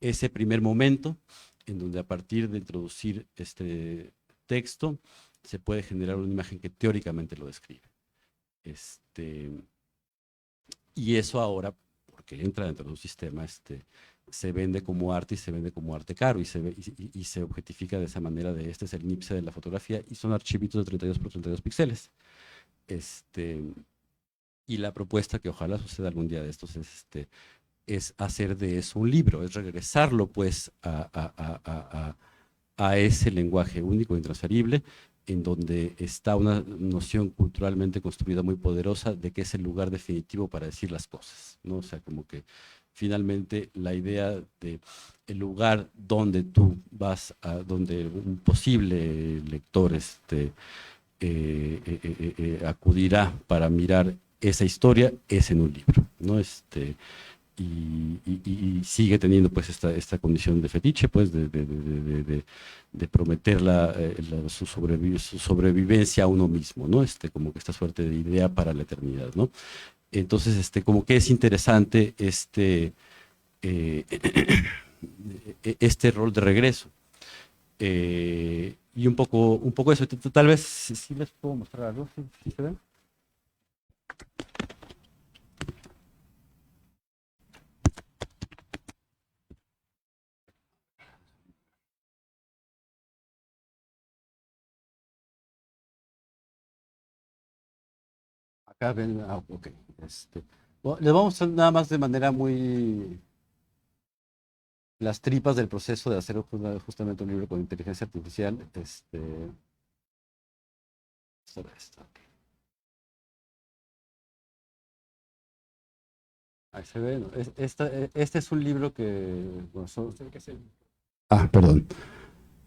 ese primer momento en donde a partir de introducir texto se puede generar una imagen que teóricamente lo describe. Y eso ahora, porque entra dentro de un sistema, se vende como arte y se vende como arte caro y se objetifica de esa manera de este es el NIPSE de la fotografía y son archivitos de 32 por 32 píxeles. Y la propuesta que ojalá suceda algún día de estos es hacer de eso un libro, es regresarlo pues a ese lenguaje único e intransferible, en donde está una noción culturalmente construida muy poderosa de que es el lugar definitivo para decir las cosas, ¿no? O sea, como que finalmente la idea de el lugar donde tú vas, donde un posible lector acudirá para mirar esa historia es en un libro, ¿no? Y sigue teniendo pues esta condición de fetiche, pues de prometer su sobrevivencia a uno mismo, ¿no? Como que esta suerte de idea para la eternidad, ¿no? Entonces, como que es interesante este rol de regreso. Y un poco eso, tal vez si les puedo mostrar algo, ¿sí se ven? Acá ven, ok. Bueno, les vamos a mostrar nada más de manera muy las tripas del proceso de hacer justamente un libro con inteligencia artificial. Ok. Ahí se ve, ¿no? Este es un libro que... Bueno, perdón.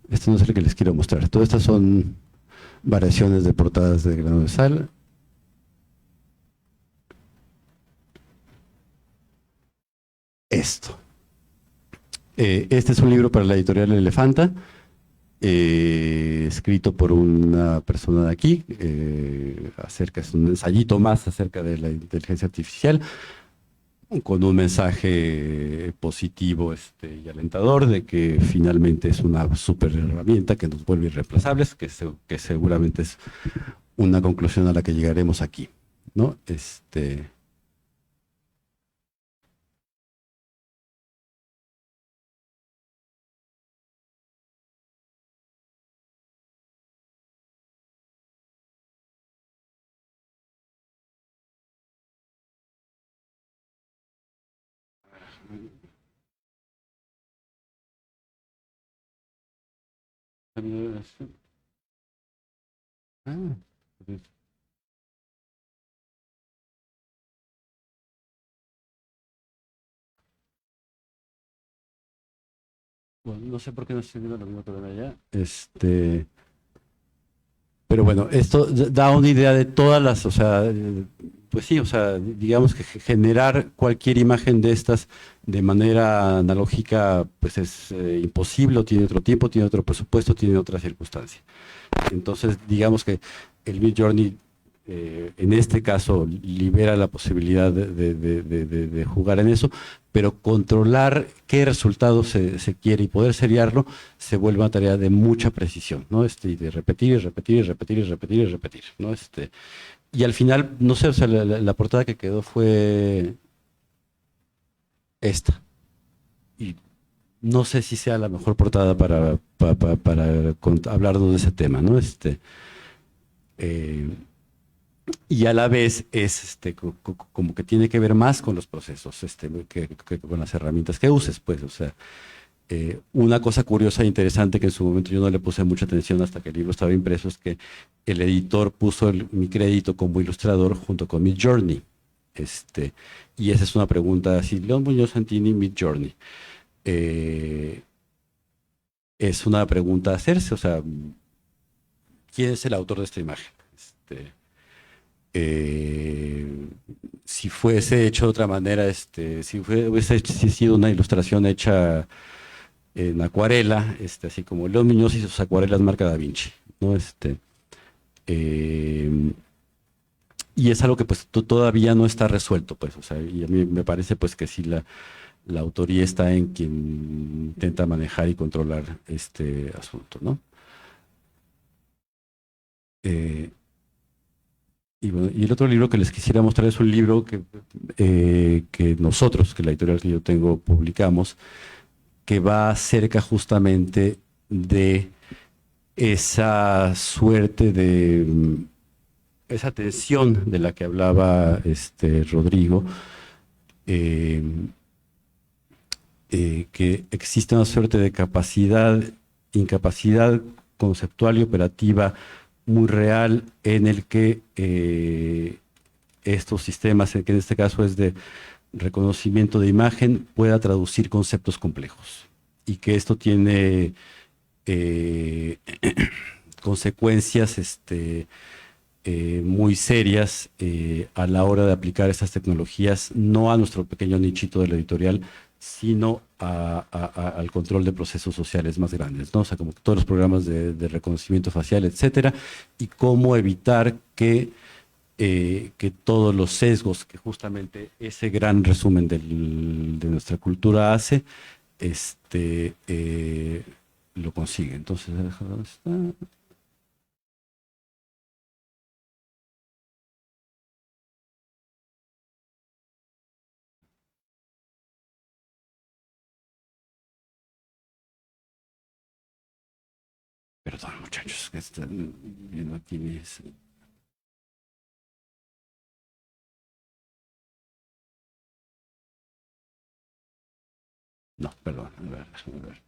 Este no es el que les quiero mostrar. Todas estas son variaciones de portadas de grano de sal. Esto. Este es un libro para la editorial Elefanta, escrito por una persona de aquí, es un ensayito más acerca de la inteligencia artificial, con un mensaje positivo y alentador de que finalmente es una súper herramienta que nos vuelve irreemplazables, que seguramente es una conclusión a la que llegaremos aquí, ¿no? Bueno, no sé por qué no estoy viendo lo mismo que ven allá. Pero bueno, esto da una idea de todas las, o sea, pues sí, o sea, digamos que generar cualquier imagen de estas de manera analógica, pues es imposible, o tiene otro tiempo, tiene otro presupuesto, tiene otra circunstancia. Entonces, digamos que el Midjourney, en este caso, libera la posibilidad de jugar en eso, pero controlar qué resultado se quiere y poder seriarlo se vuelve una tarea de mucha precisión, ¿no? Y de repetir y repetir y repetir y repetir y repetir, ¿no? Y al final, no sé, o sea, la portada que quedó fue esta. Y no sé si sea la mejor portada para hablarnos de ese tema, ¿no? Y a la vez es como que tiene que ver más con los procesos, que con las herramientas que uses, pues, o sea, una cosa curiosa e interesante que en su momento yo no le puse mucha atención hasta que el libro estaba impreso es que el editor puso mi crédito como ilustrador junto con Midjourney. Y esa es una pregunta así, León Muñoz Santini, Midjourney. Es una pregunta a hacerse, o sea, ¿quién es el autor de esta imagen? Si fuese hecho de otra manera, si hubiese sido una ilustración hecha en acuarela, así como León Muñoz y sus acuarelas marca Da Vinci, ¿no? Y es algo que pues todavía no está resuelto, pues, o sea, y a mí me parece pues que sí la autoría está en quien intenta manejar y controlar este asunto, ¿no? Y, bueno, y el otro libro que les quisiera mostrar es un libro que nosotros, que la editorial que yo tengo, publicamos, que va acerca justamente de esa suerte de esa tensión de la que hablaba Rodrigo, eh, que existe una suerte de incapacidad conceptual y operativa muy real en el que estos sistemas, que en este caso es de reconocimiento de imagen, pueda traducir conceptos complejos y que esto tiene consecuencias muy serias a la hora de aplicar estas tecnologías, no a nuestro pequeño nichito de la editorial, sino al control de procesos sociales más grandes, ¿no? O sea, como todos los programas de reconocimiento facial, etcétera, y cómo evitar que todos los sesgos que justamente ese gran resumen de nuestra cultura hace, lo consigue. Entonces, ¿dónde está? Perdón, muchachos, que están viendo aquí mis... No, perdón, a ver, déjame ver.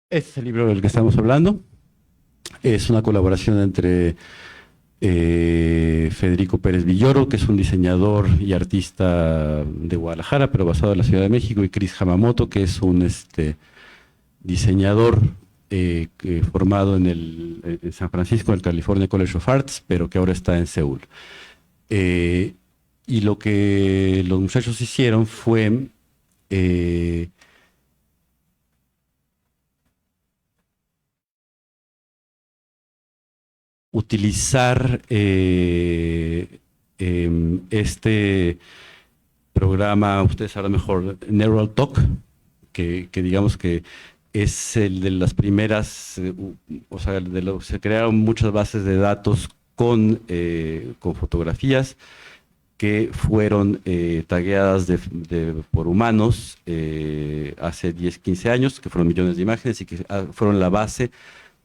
Este es el libro del que estamos hablando. Es una colaboración entre Federico Pérez Villoro, que es un diseñador y artista de Guadalajara, pero basado en la Ciudad de México, y Chris Hamamoto, que es un diseñador formado en San Francisco, en el California College of Arts, pero que ahora está en Seúl. Y lo que los muchachos hicieron fue utilizar este programa, ustedes sabrán mejor, Neural Talk, que digamos que es el de las primeras, o sea, se crearon muchas bases de datos con fotografías que fueron tagueadas por humanos hace 10, 15 años, que fueron millones de imágenes y que fueron la base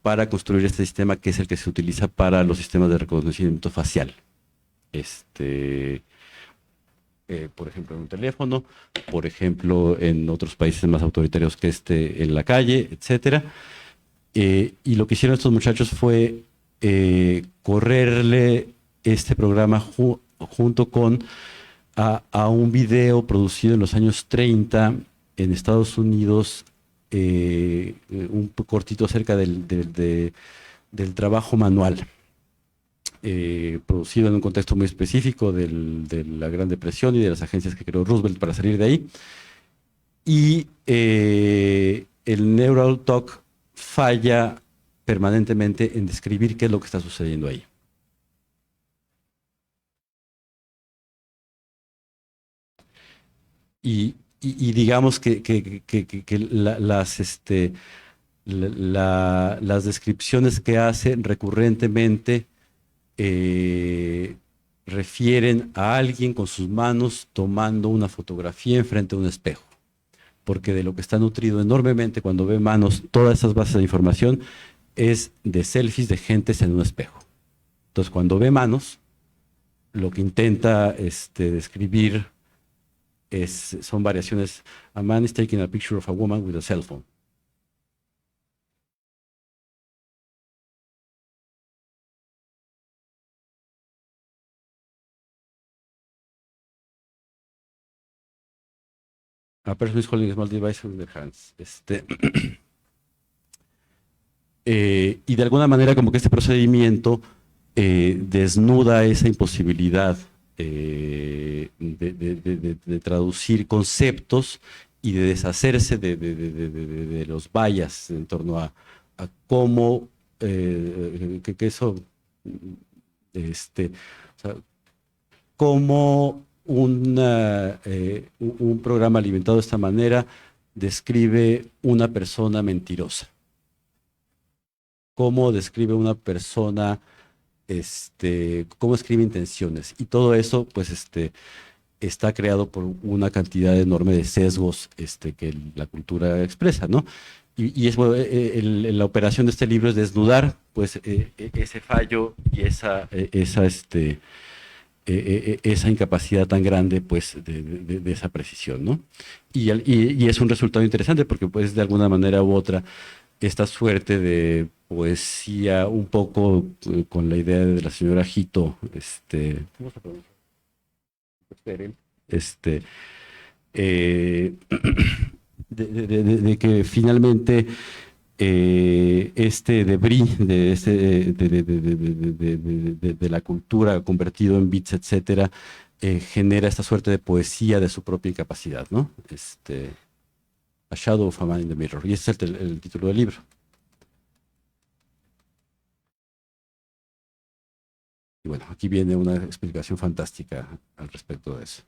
para construir este sistema que es el que se utiliza para los sistemas de reconocimiento facial. Por ejemplo, en un teléfono, por ejemplo, en otros países más autoritarios que en la calle, etcétera. Y lo que hicieron estos muchachos fue correrle este programa junto con a un video producido en los años 30 en Estados Unidos, un cortito acerca del trabajo manual, producido en un contexto muy específico de la Gran Depresión y de las agencias que creó Roosevelt para salir de ahí. Y el Neural Talk falla permanentemente en describir qué es lo que está sucediendo ahí. Y digamos que las descripciones que hace recurrentemente refieren a alguien con sus manos tomando una fotografía enfrente de un espejo, porque de lo que está nutrido enormemente cuando ve manos, todas esas bases de información es de selfies de gentes en un espejo. Entonces, cuando ve manos, lo que intenta describir son variaciones. A man is taking a picture of a woman with a cell phone. A person is holding a small device in their hands. Y de alguna manera como que este procedimiento desnuda esa imposibilidad de traducir conceptos y de deshacerse de los bias en torno a cómo que eso, o sea, cómo un programa alimentado de esta manera describe una persona mentirosa. Cómo describe una persona, cómo escribe intenciones. Y todo eso, pues, está creado por una cantidad enorme de sesgos que la cultura expresa, ¿no? La operación de este libro es desnudar, pues, ese fallo y esa incapacidad tan grande, pues, de esa precisión, ¿no? Y es un resultado interesante porque, pues, de alguna manera u otra, esta suerte de poesía un poco con la idea de la señora Jito, ¿cómo se pronuncia? Eh, de que finalmente debris de la cultura convertido en bits, etcétera, genera esta suerte de poesía de su propia incapacidad, ¿no? A Shadow of a Man in the Mirror. Y ese es el título del libro. Y bueno, aquí viene una explicación fantástica al respecto de eso.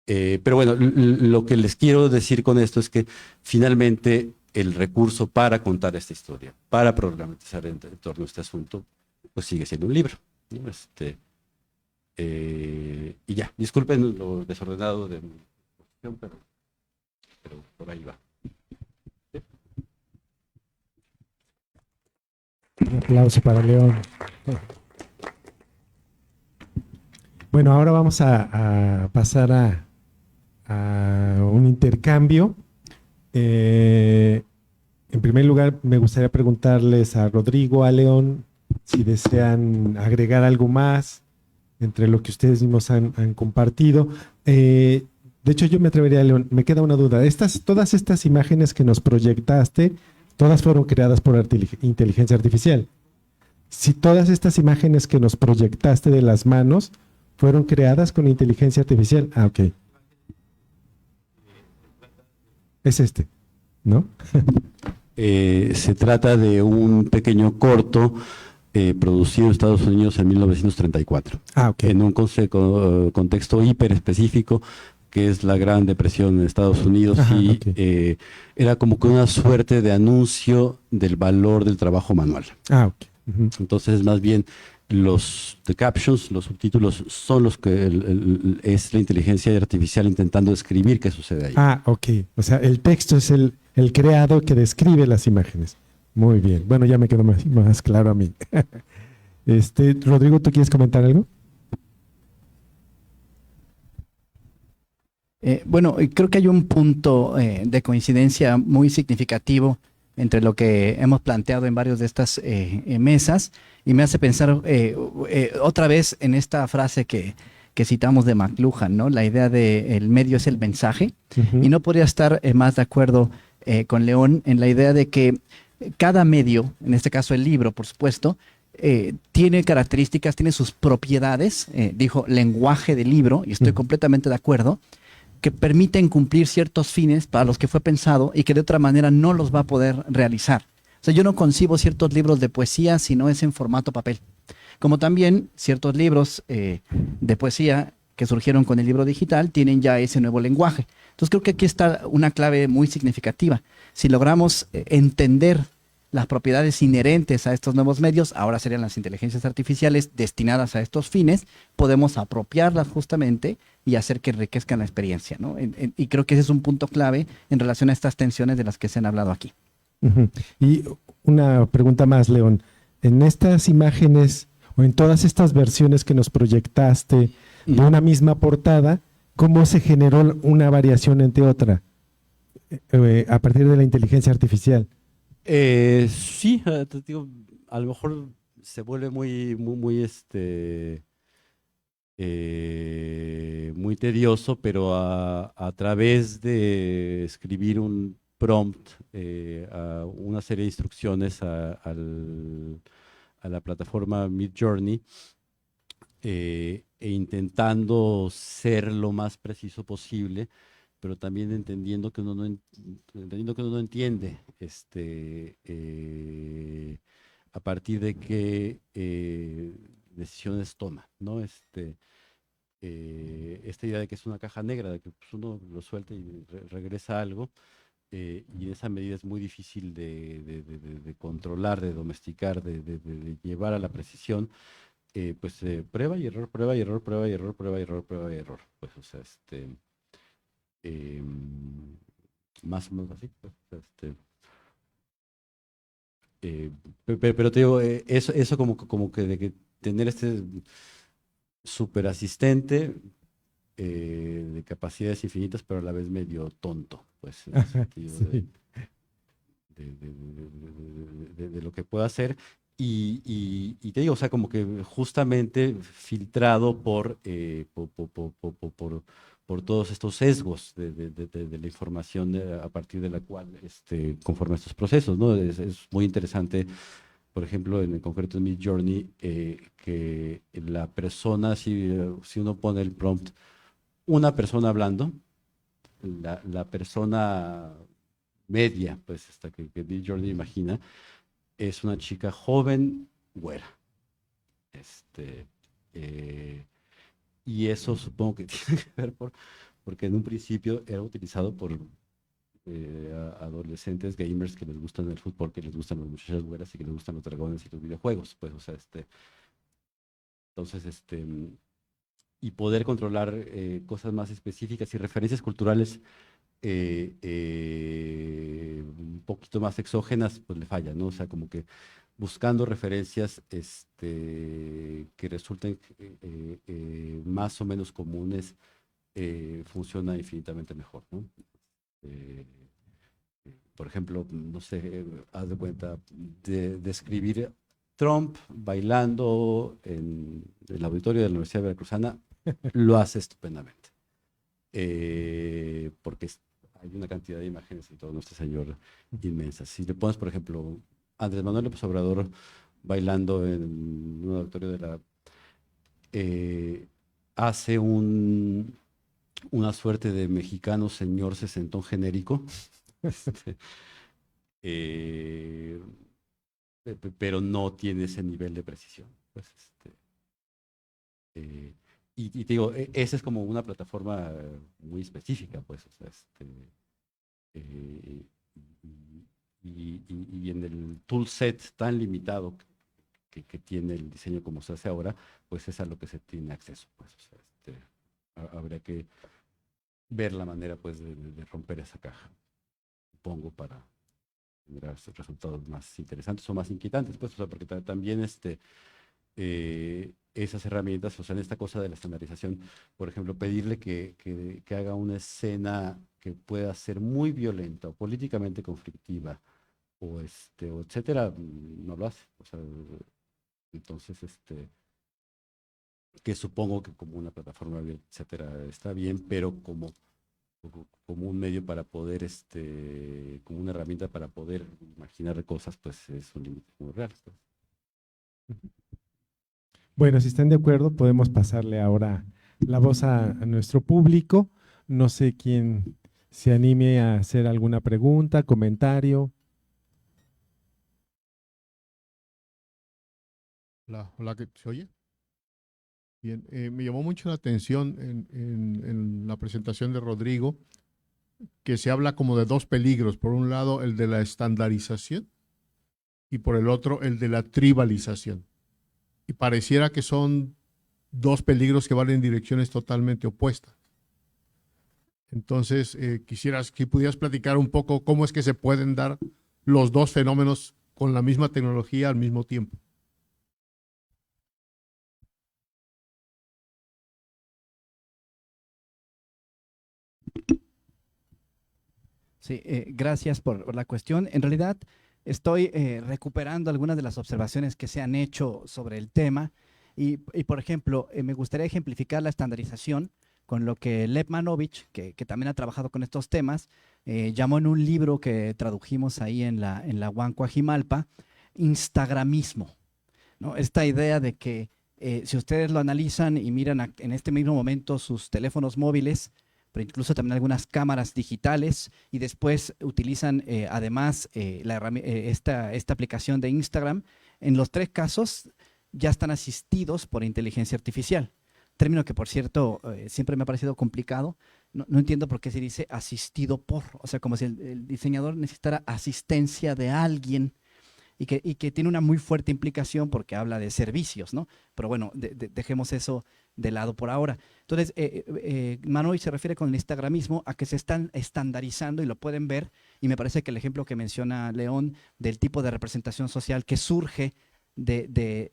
Pero bueno, lo que les quiero decir con esto es que finalmente el recurso para contar esta historia, para problematizar en torno a este asunto, pues sigue siendo un libro, ¿no? Y ya, disculpen lo desordenado de mi posición, pero por ahí va. Un aplauso para León. Bueno, ahora vamos a pasar a un intercambio. En primer lugar, me gustaría preguntarles a Rodrigo, a León, si desean agregar algo más entre lo que ustedes mismos han compartido. De hecho, yo me atrevería, León, me queda una duda. Todas estas imágenes que nos proyectaste, todas fueron creadas por inteligencia artificial. Si todas estas imágenes que nos proyectaste de las manos fueron creadas con inteligencia artificial. Ah, ok. Es ¿no? Se trata de un pequeño corto producido en Estados Unidos en 1934. Ah, ok. En un contexto hiper específico, que es la Gran Depresión en Estados Unidos. Ajá, y ok. era como que una suerte de anuncio del valor del trabajo manual. Ah, ok. Ujú. Entonces, más bien, los captions, los subtítulos, son los que es la inteligencia artificial intentando describir qué sucede ahí. Ah, ok. O sea, el texto es el creado que describe las imágenes. Muy bien. Bueno, ya me quedó más claro a mí. Rodrigo, ¿tú quieres comentar algo? Bueno, creo que hay un punto de coincidencia muy significativo entre lo que hemos planteado en varios de estas mesas, y me hace pensar otra vez en esta frase que citamos de McLuhan, ¿no? La idea de el medio es el mensaje. Ujú. Y no podría estar más de acuerdo con León en la idea de que cada medio, en este caso el libro, por supuesto, tiene características, tiene sus propiedades, dijo lenguaje del libro, y estoy completamente de acuerdo, que permiten cumplir ciertos fines para los que fue pensado y que de otra manera no los va a poder realizar. O sea, yo no concibo ciertos libros de poesía si no es en formato papel. Como también ciertos libros de poesía que surgieron con el libro digital tienen ya ese nuevo lenguaje. Entonces creo que aquí está una clave muy significativa. Si logramos entender las propiedades inherentes a estos nuevos medios, ahora serían las inteligencias artificiales destinadas a estos fines, podemos apropiarlas justamente y hacer que enriquezcan la experiencia, ¿no? Y creo que ese es un punto clave en relación a estas tensiones de las que se han hablado aquí. Ujú. Y una pregunta más, León. En estas imágenes o en todas estas versiones que nos proyectaste de una misma portada, ¿cómo se generó una variación entre otra a partir de la inteligencia artificial? Sí, te digo, a lo mejor se vuelve muy tedioso, pero a través de escribir un prompt, a una serie de instrucciones a la plataforma Midjourney, e intentando ser lo más preciso posible, pero también entendiendo que uno no entiende a partir de qué decisiones toma, ¿no? Esta idea de que es una caja negra, de que pues, uno lo suelta y regresa algo, y en esa medida es muy difícil de controlar, de domesticar, de llevar a la precisión, pues prueba y error, prueba y error, prueba y error, prueba y error, prueba y error. Pues, o sea, más o menos así. Pues, pero te digo, eso como que de que tener este super asistente de capacidades infinitas, pero a la vez medio tonto, pues en el sentido Sí. de lo que pueda hacer. Y te digo, o sea, como que justamente filtrado por todos estos sesgos de la información a partir de la cual conforma estos procesos, ¿no? Es muy interesante, por ejemplo, en el concreto de Midjourney, que la persona, si uno pone el prompt, una persona hablando, la persona media, pues, hasta que Midjourney imagina, es una chica joven, güera. Y eso supongo que tiene que ver porque en un principio era utilizado por adolescentes gamers que les gustan el fútbol, que les gustan las muchachas güeras y que les gustan los dragones y los videojuegos. Pues, o sea, entonces, y poder controlar cosas más específicas y referencias culturales un poquito más exógenas, pues le falla, ¿no? O sea, como que buscando referencias que resulten más o menos comunes, funciona infinitamente mejor, ¿no? Eh, por ejemplo, no sé, haz de cuenta de escribir Trump bailando en el auditorio de la Universidad Veracruzana, lo hace estupendamente. Porque hay una cantidad de imágenes en todo nuestro Señor inmensa. Si le pones, por ejemplo, Andrés Manuel López Obrador bailando en un auditorio de la... hace una suerte de mexicano señor sesentón genérico, eh, pero no tiene ese nivel de precisión. Pues, y te digo, esa es como una plataforma muy específica, pues, o sea, eh, y en el toolset tan limitado que tiene el diseño como se hace ahora, pues es a lo que se tiene acceso, pues, o sea, habría que ver la manera, pues, de romper esa caja, supongo, para generar resultados más interesantes o más inquietantes, pues, o sea, porque también esas herramientas, o sea, en esta cosa de la estandarización, por ejemplo, pedirle que haga una escena que pueda ser muy violenta o políticamente conflictiva o etcétera, no lo hace. O sea, entonces, que supongo que como una plataforma abierta, etcétera, está bien, pero como un medio para poder, como una herramienta para poder imaginar cosas, pues es un límite muy real. Pues. Bueno, si están de acuerdo, podemos pasarle ahora la voz a nuestro público. No sé quién se anime a hacer alguna pregunta, comentario. Hola, hola, ¿se oye? Bien, me llamó mucho la atención en la presentación de Rodrigo que se habla como de dos peligros. Por un lado, el de la estandarización y por el otro, el de la tribalización. Y pareciera que son dos peligros que van en direcciones totalmente opuestas. Entonces, quisieras que pudieras platicar un poco cómo es que se pueden dar los dos fenómenos con la misma tecnología al mismo tiempo. Sí, gracias por la cuestión. En realidad, estoy recuperando algunas de las observaciones que se han hecho sobre el tema y por ejemplo, me gustaría ejemplificar la estandarización con lo que Lev Manovich, que también ha trabajado con estos temas, llamó en un libro que tradujimos ahí en la UAM Coajimalpa, Instagramismo, ¿no? Esta idea de que si ustedes lo analizan y miran en este mismo momento sus teléfonos móviles, pero incluso también algunas cámaras digitales y después utilizan además esta aplicación de Instagram. En los tres casos ya están asistidos por inteligencia artificial. Término que, por cierto, siempre me ha parecido complicado. No entiendo por qué se dice asistido por, o sea, como si el diseñador necesitara asistencia de alguien y que tiene una muy fuerte implicación porque habla de servicios, ¿no? Pero bueno, dejemos eso de lado por ahora. Entonces, Manuel se refiere con el instagramismo a que se están estandarizando y lo pueden ver, y me parece que el ejemplo que menciona León del tipo de representación social que surge de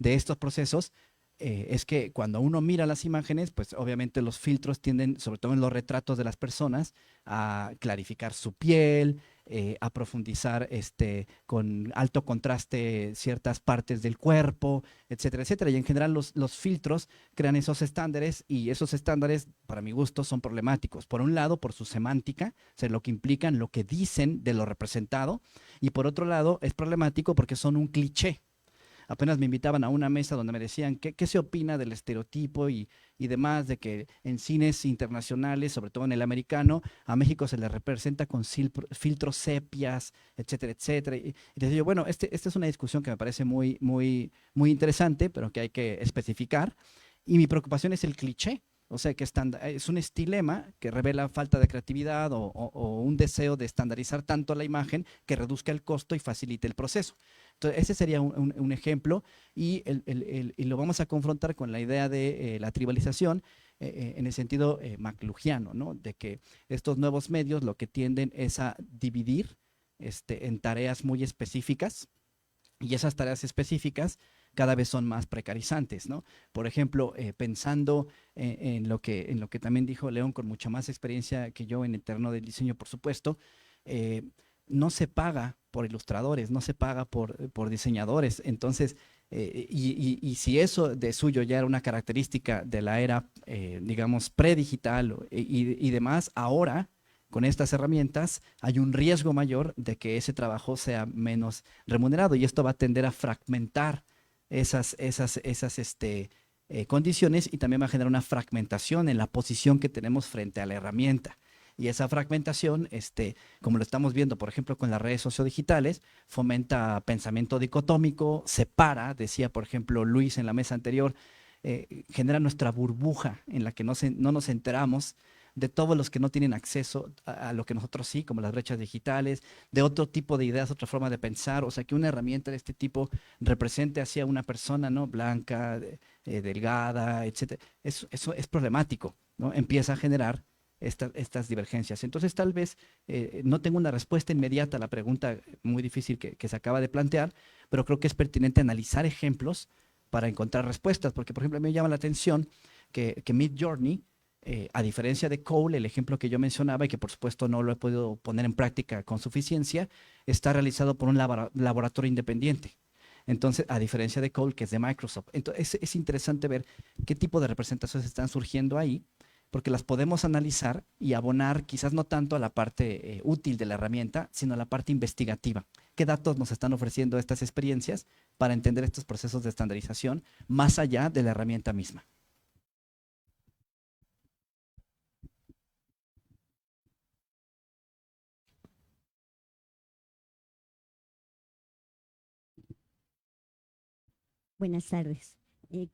estos procesos, es que cuando uno mira las imágenes, pues obviamente los filtros tienden, sobre todo en los retratos de las personas, a clarificar su piel, a profundizar con alto contraste ciertas partes del cuerpo, etcétera, etcétera. Y en general los filtros crean esos estándares, y esos estándares, para mi gusto, son problemáticos. Por un lado, por su semántica, o sea, lo que implican, lo que dicen de lo representado, y por otro lado, es problemático porque son un cliché. Apenas me invitaban a una mesa donde me decían qué se opina del estereotipo y demás, de que en cines internacionales, sobre todo en el americano, a México se le representa con filtros sepias, etcétera, etcétera. Y decía yo, bueno, esta es una discusión que me parece muy, muy, muy interesante, pero que hay que especificar. Y mi preocupación es el cliché. O sea, que es un estilema que revela falta de creatividad o un deseo de estandarizar tanto la imagen que reduzca el costo y facilite el proceso. Entonces, ese sería un ejemplo, y lo vamos a confrontar con la idea de la tribalización en el sentido McLuhiano, ¿no? De que estos nuevos medios lo que tienden es a dividir en tareas muy específicas, y esas tareas específicas cada vez son más precarizantes, ¿no? Por ejemplo, pensando en lo que también dijo León, con mucha más experiencia que yo en el terreno del diseño, por supuesto, no se paga por ilustradores, no se paga por diseñadores. Entonces, y si eso de suyo ya era una característica de la era, digamos, predigital y demás, ahora con estas herramientas hay un riesgo mayor de que ese trabajo sea menos remunerado, y esto va a tender a fragmentar esas condiciones, y también va a generar una fragmentación en la posición que tenemos frente a la herramienta. Y esa fragmentación, como lo estamos viendo, por ejemplo, con las redes sociodigitales, fomenta pensamiento dicotómico, separa, decía, por ejemplo, Luis en la mesa anterior, genera nuestra burbuja en la que no nos enteramos de todos los que no tienen acceso a lo que nosotros sí, como las brechas digitales, de otro tipo de ideas, otra forma de pensar. O sea, que una herramienta de este tipo represente hacia una persona, ¿no? Blanca, delgada, etcétera. Eso es problemático, ¿no? Empieza a generar estas divergencias. Entonces, tal vez no tengo una respuesta inmediata a la pregunta muy difícil que se acaba de plantear, pero creo que es pertinente analizar ejemplos para encontrar respuestas, porque, por ejemplo, a mí me llama la atención que Midjourney, a diferencia de Cole, el ejemplo que yo mencionaba y que por supuesto no lo he podido poner en práctica con suficiencia, está realizado por un laboratorio independiente. Entonces, a diferencia de Cole, que es de Microsoft. Entonces, es interesante ver qué tipo de representaciones están surgiendo ahí, porque las podemos analizar y abonar quizás no tanto a la parte útil de la herramienta, sino a la parte investigativa. ¿Qué datos nos están ofreciendo estas experiencias para entender estos procesos de estandarización más allá de la herramienta misma? Buenas tardes.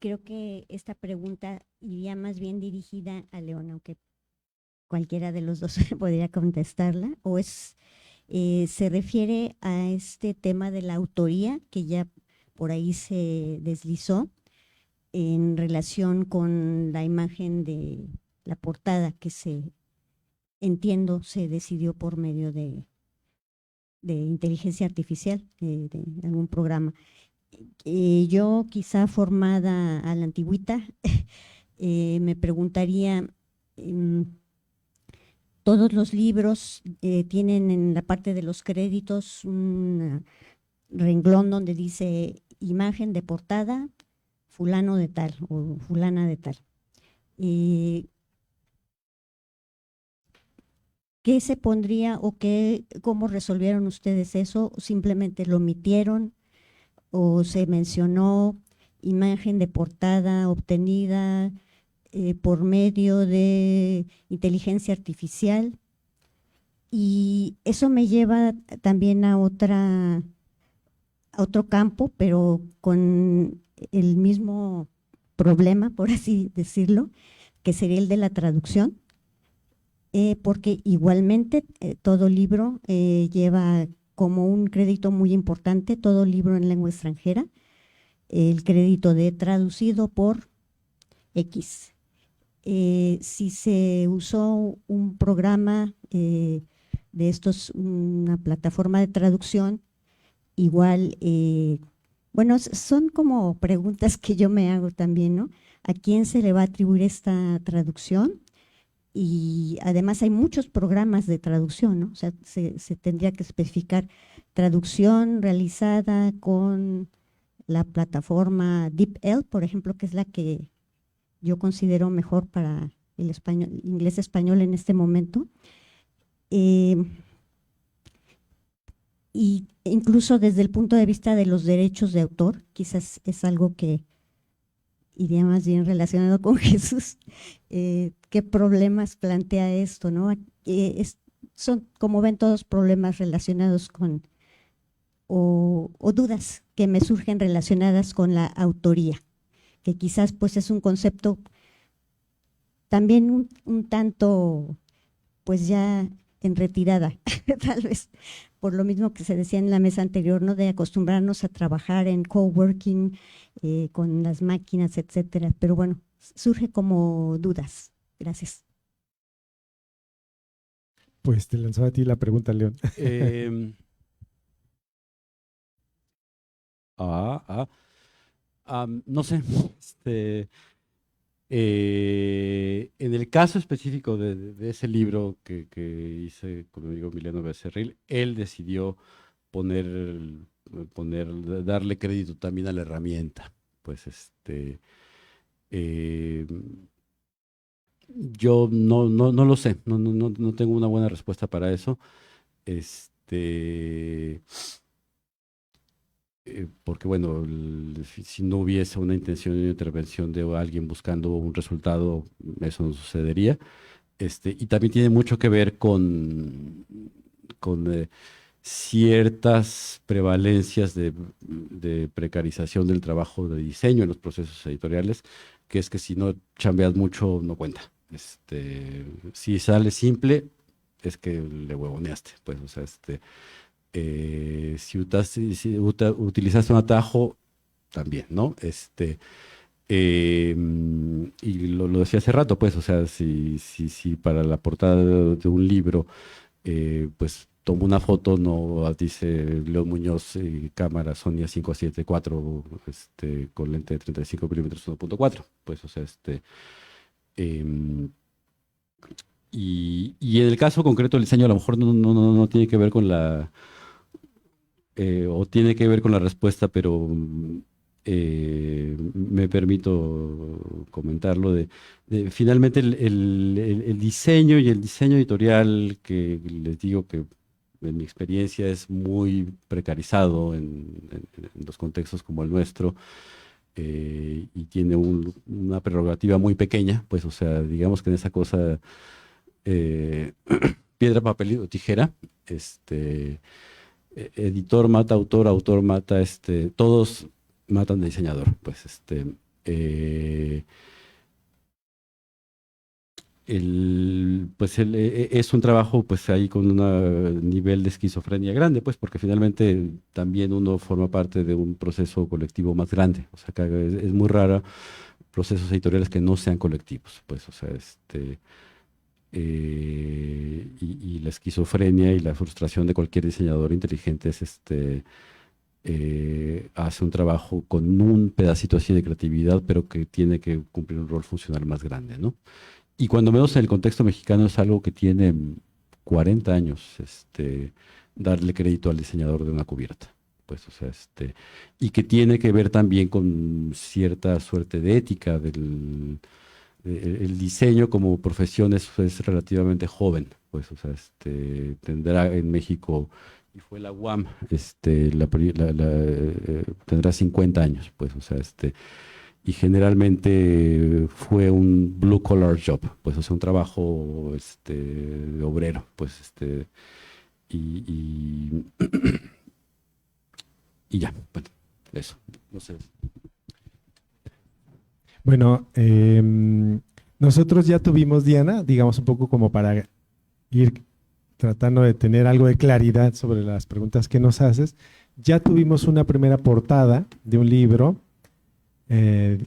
Creo que esta pregunta iría más bien dirigida a León, aunque cualquiera de los dos podría contestarla, o se refiere a este tema de la autoría que ya por ahí se deslizó en relación con la imagen de la portada que entiendo, se decidió por medio de inteligencia artificial, de algún programa. Yo, quizá formada a la antigüita, me preguntaría, todos los libros tienen en la parte de los créditos un renglón donde dice imagen de portada, fulano de tal o fulana de tal. ¿Qué se pondría o cómo resolvieron ustedes eso? ¿Simplemente lo omitieron o se mencionó imagen de portada obtenida por medio de inteligencia artificial? Y eso me lleva también a otro campo, pero con el mismo problema, por así decirlo, que sería el de la traducción, porque igualmente todo libro lleva como un crédito muy importante, todo libro en lengua extranjera, el crédito de traducido por X. Si se usó un programa de estos, una plataforma de traducción, igual, bueno, son como preguntas que yo me hago también, ¿no? ¿A quién se le va a atribuir esta traducción? Y además hay muchos programas de traducción, ¿no? O sea, se tendría que especificar traducción realizada con la plataforma DeepL, por ejemplo, que es la que yo considero mejor para el español, inglés-español en este momento. Y incluso desde el punto de vista de los derechos de autor, quizás es algo que iría más bien relacionado con Jesús. ¿Qué problemas plantea esto, no? Son, como ven, todos problemas relacionados con, o dudas que me surgen relacionadas con la autoría, que quizás pues es un concepto también un tanto pues ya en retirada, tal vez, por lo mismo que se decía en la mesa anterior, ¿no? De acostumbrarnos a trabajar en coworking, con las máquinas, etcétera. Pero bueno, surge como dudas. Gracias. Pues te lanzaba a ti la pregunta, León. No sé. En el caso específico de ese libro que hice con mi amigo Emiliano Becerril, él decidió darle crédito también a la herramienta. Pues yo no lo sé, no tengo una buena respuesta para eso. Porque bueno, si no hubiese una intención de intervención de alguien buscando un resultado, eso no sucedería. Y también tiene mucho que ver con ciertas prevalencias de precarización del trabajo de diseño en los procesos editoriales, que es que si no chambeas mucho, no cuenta. Si sale simple, es que le huevoneaste, pues, o sea, si utilizaste un atajo, también, ¿no? Y lo decía hace rato, pues, o sea, si para la portada de un libro, pues tomo una foto, no dice León Muñoz, cámara Sony A574, con lente de 35 milímetros 1.4, pues, o sea, y en el caso concreto del diseño, a lo mejor no tiene que ver con o tiene que ver con la respuesta, pero me permito comentarlo finalmente el diseño y el diseño editorial, que les digo que en mi experiencia es muy precarizado en los contextos como el nuestro, y tiene una prerrogativa muy pequeña, pues, o sea, digamos que en esa cosa, piedra, papel o tijera, editor mata autor, autor mata, todos matan de diseñador, pues, es un trabajo, pues, ahí con un nivel de esquizofrenia grande, pues, porque finalmente también uno forma parte de un proceso colectivo más grande, o sea, que es muy raro procesos editoriales que no sean colectivos, pues, o sea, y la esquizofrenia y la frustración de cualquier diseñador inteligente es hace un trabajo con un pedacito así de creatividad, pero que tiene que cumplir un rol funcional más grande, ¿no? Y cuando menos en el contexto mexicano es algo que tiene 40 años, darle crédito al diseñador de una cubierta, pues, o sea, y que tiene que ver también con cierta suerte de ética el diseño como profesión es relativamente joven, pues, o sea, tendrá en México, y fue la UAM, tendrá 50 años, pues, o sea, y generalmente fue un blue collar job, pues, o sea, un trabajo, de obrero, pues, y Y ya, bueno, eso. No sé. Bueno, nosotros ya tuvimos, Diana, digamos un poco como para ir tratando de tener algo de claridad sobre las preguntas que nos haces, ya tuvimos una primera portada de un libro de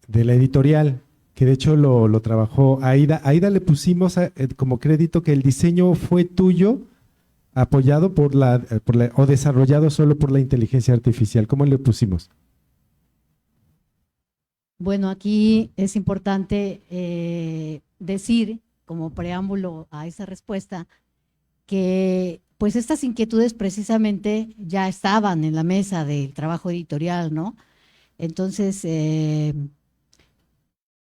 la editorial, que de hecho lo trabajó Aida. A Aida le pusimos como crédito que el diseño fue tuyo, apoyado o desarrollado solo por la inteligencia artificial. ¿Cómo le pusimos? Bueno, aquí es importante decir, como preámbulo a esa respuesta, que pues estas inquietudes precisamente ya estaban en la mesa del trabajo editorial, ¿no? Entonces,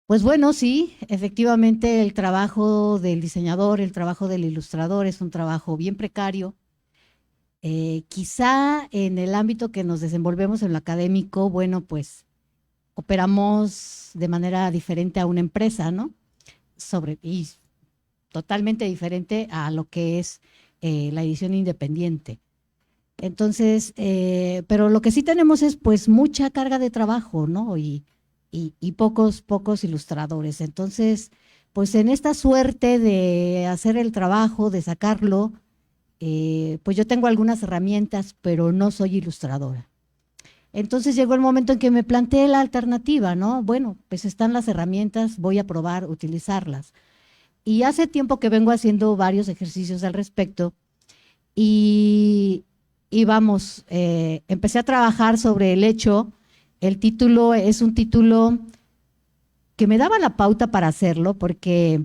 pues bueno, sí, efectivamente el trabajo del diseñador, el trabajo del ilustrador es un trabajo bien precario. Quizá en el ámbito que nos desenvolvemos en lo académico, bueno, pues operamos de manera diferente a una empresa, ¿no? Y totalmente diferente a lo que es la edición independiente. Entonces, pero lo que sí tenemos es pues mucha carga de trabajo, ¿no? Y pocos ilustradores. Entonces, pues en esta suerte de hacer el trabajo, de sacarlo, pues yo tengo algunas herramientas, pero no soy ilustradora. Entonces llegó el momento en que me planteé la alternativa, ¿no? Bueno, pues están las herramientas, voy a probar utilizarlas. Y hace tiempo que vengo haciendo varios ejercicios al respecto y vamos, empecé a trabajar sobre el hecho. El título es un título que me daba la pauta para hacerlo porque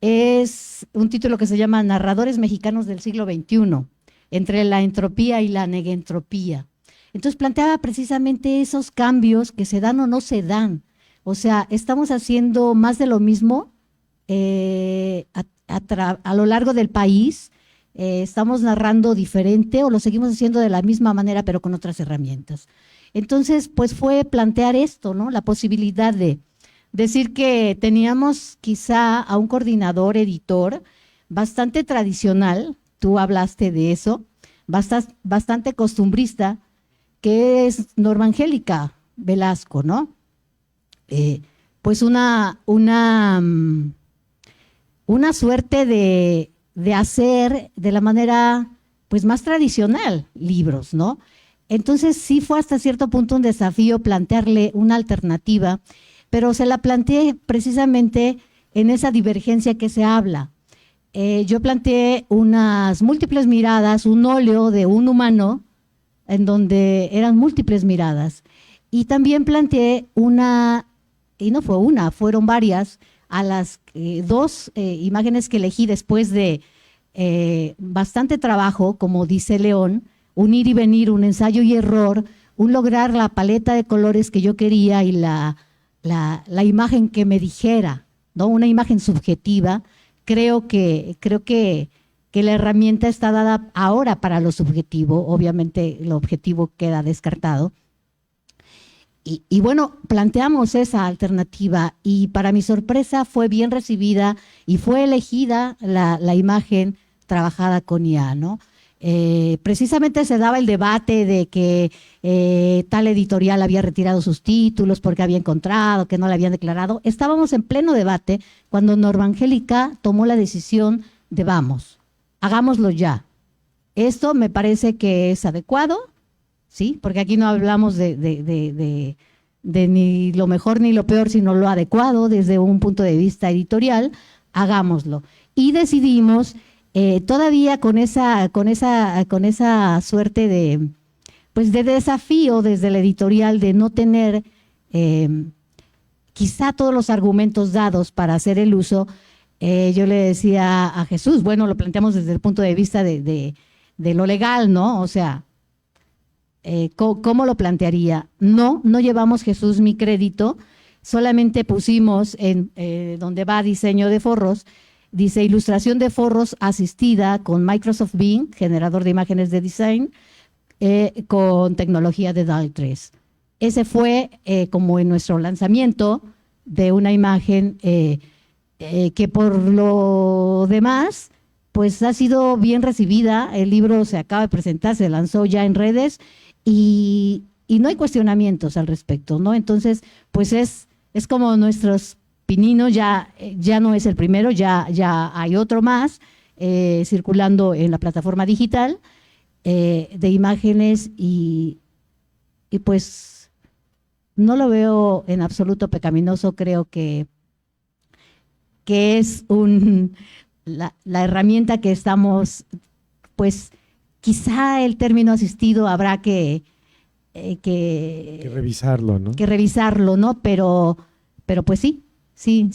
es un título que se llama Narradores Mexicanos del siglo XXI, entre la entropía y la negentropía. Entonces planteaba precisamente esos cambios que se dan o no se dan. O sea, estamos haciendo más de lo mismo a lo largo del país, estamos narrando diferente o lo seguimos haciendo de la misma manera pero con otras herramientas. Entonces, pues fue plantear esto, ¿no? La posibilidad de decir que teníamos quizá a un coordinador editor bastante tradicional, tú hablaste de eso, bastante costumbrista, que es Norma Angélica Velasco, ¿no? Pues una suerte de hacer de la manera pues más tradicional libros, ¿no? Entonces sí fue hasta cierto punto un desafío plantearle una alternativa, pero se la planteé precisamente en esa divergencia que se habla. Yo planteé unas múltiples miradas, un óleo de un humano, en donde eran múltiples miradas. Y también planteé una, y no fue una, fueron varias, a las dos imágenes que elegí después de bastante trabajo, como dice León, un ir y venir, un ensayo y error, un lograr la paleta de colores que yo quería y la imagen que me dijera, ¿no? Una imagen subjetiva. Creo que la herramienta está dada ahora para lo subjetivo, obviamente lo objetivo queda descartado. Y bueno, planteamos esa alternativa y para mi sorpresa fue bien recibida y fue elegida la imagen trabajada con IA, ¿no? Precisamente se daba el debate de que tal editorial había retirado sus títulos porque había encontrado que no le habían declarado. Estábamos en pleno debate cuando Norma Angélica tomó la decisión de vamos, hagámoslo ya. Esto me parece que es adecuado, ¿sí? Porque aquí no hablamos de ni lo mejor ni lo peor, sino lo adecuado desde un punto de vista editorial, hagámoslo. Y decidimos todavía con esa suerte de desafío desde la editorial de no tener quizá todos los argumentos dados para hacer el uso. Yo le decía a Jesús, bueno, lo planteamos desde el punto de vista de lo legal, ¿no? O sea, ¿cómo lo plantearía? No llevamos, Jesús, mi crédito, solamente pusimos en donde va diseño de forros, dice ilustración de forros asistida con Microsoft Bing, generador de imágenes de design, con tecnología de DALL 3. Ese fue como en nuestro lanzamiento de una imagen que por lo demás pues ha sido bien recibida. El libro se acaba de presentar, se lanzó ya en redes y no hay cuestionamientos al respecto, ¿no? Entonces, pues es como nuestros pininos, ya no es el primero, ya hay otro más circulando en la plataforma digital de imágenes y pues no lo veo en absoluto pecaminoso, creo que es la herramienta que estamos, pues quizá el término asistido habrá que revisarlo, ¿no? Que revisarlo, ¿no? Pero pues sí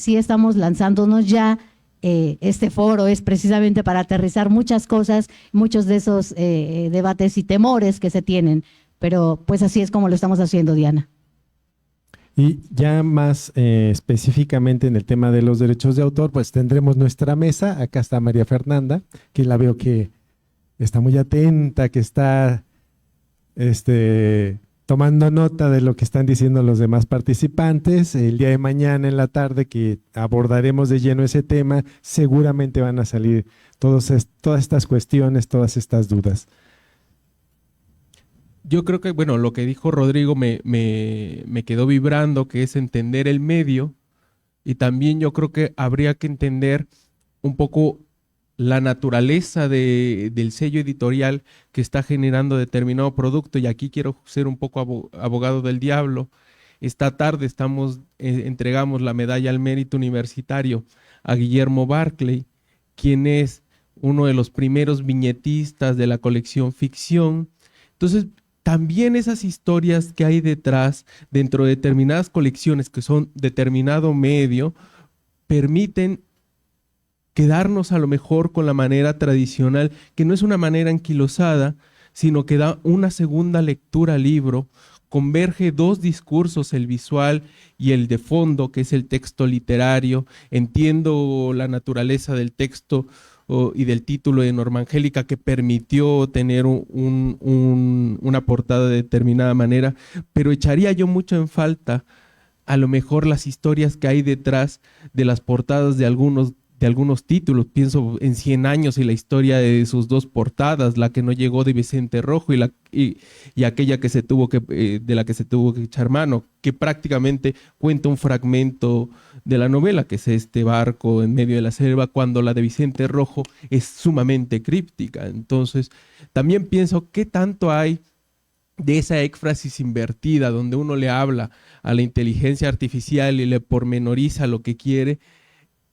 estamos lanzándonos ya. Este foro es precisamente para aterrizar muchas cosas, muchos de esos debates y temores que se tienen, pero pues así es como lo estamos haciendo, Diana. Y ya más específicamente en el tema de los derechos de autor, pues tendremos nuestra mesa. Acá está María Fernanda, que la veo que está muy atenta, que está tomando nota de lo que están diciendo los demás participantes. El día de mañana en la tarde que abordaremos de lleno ese tema, seguramente van a salir todas estas cuestiones, todas estas dudas. Yo creo que, bueno, lo que dijo Rodrigo me quedó vibrando, que es entender el medio, y también yo creo que habría que entender un poco la naturaleza del sello editorial que está generando determinado producto, y aquí quiero ser un poco abogado del diablo. Esta tarde entregamos la medalla al mérito universitario a Guillermo Barclay, quien es uno de los primeros viñetistas de la colección Ficción. Entonces, también esas historias que hay detrás, dentro de determinadas colecciones que son determinado medio, permiten quedarnos a lo mejor con la manera tradicional, que no es una manera anquilosada, sino que da una segunda lectura al libro, converge dos discursos, el visual y el de fondo, que es el texto literario. Entiendo la naturaleza del texto y del título de Norma Angélica, que permitió tener una portada de determinada manera, pero echaría yo mucho en falta a lo mejor las historias que hay detrás de las portadas de algunos títulos. Pienso en 100 años y la historia de sus dos portadas, la que no llegó de Vicente Rojo y aquella que de la que se tuvo que echar mano, que prácticamente cuenta un fragmento de la novela, que es este barco en medio de la selva, cuando la de Vicente Rojo es sumamente críptica. Entonces, también pienso qué tanto hay de esa éfrasis invertida, donde uno le habla a la inteligencia artificial y le pormenoriza lo que quiere,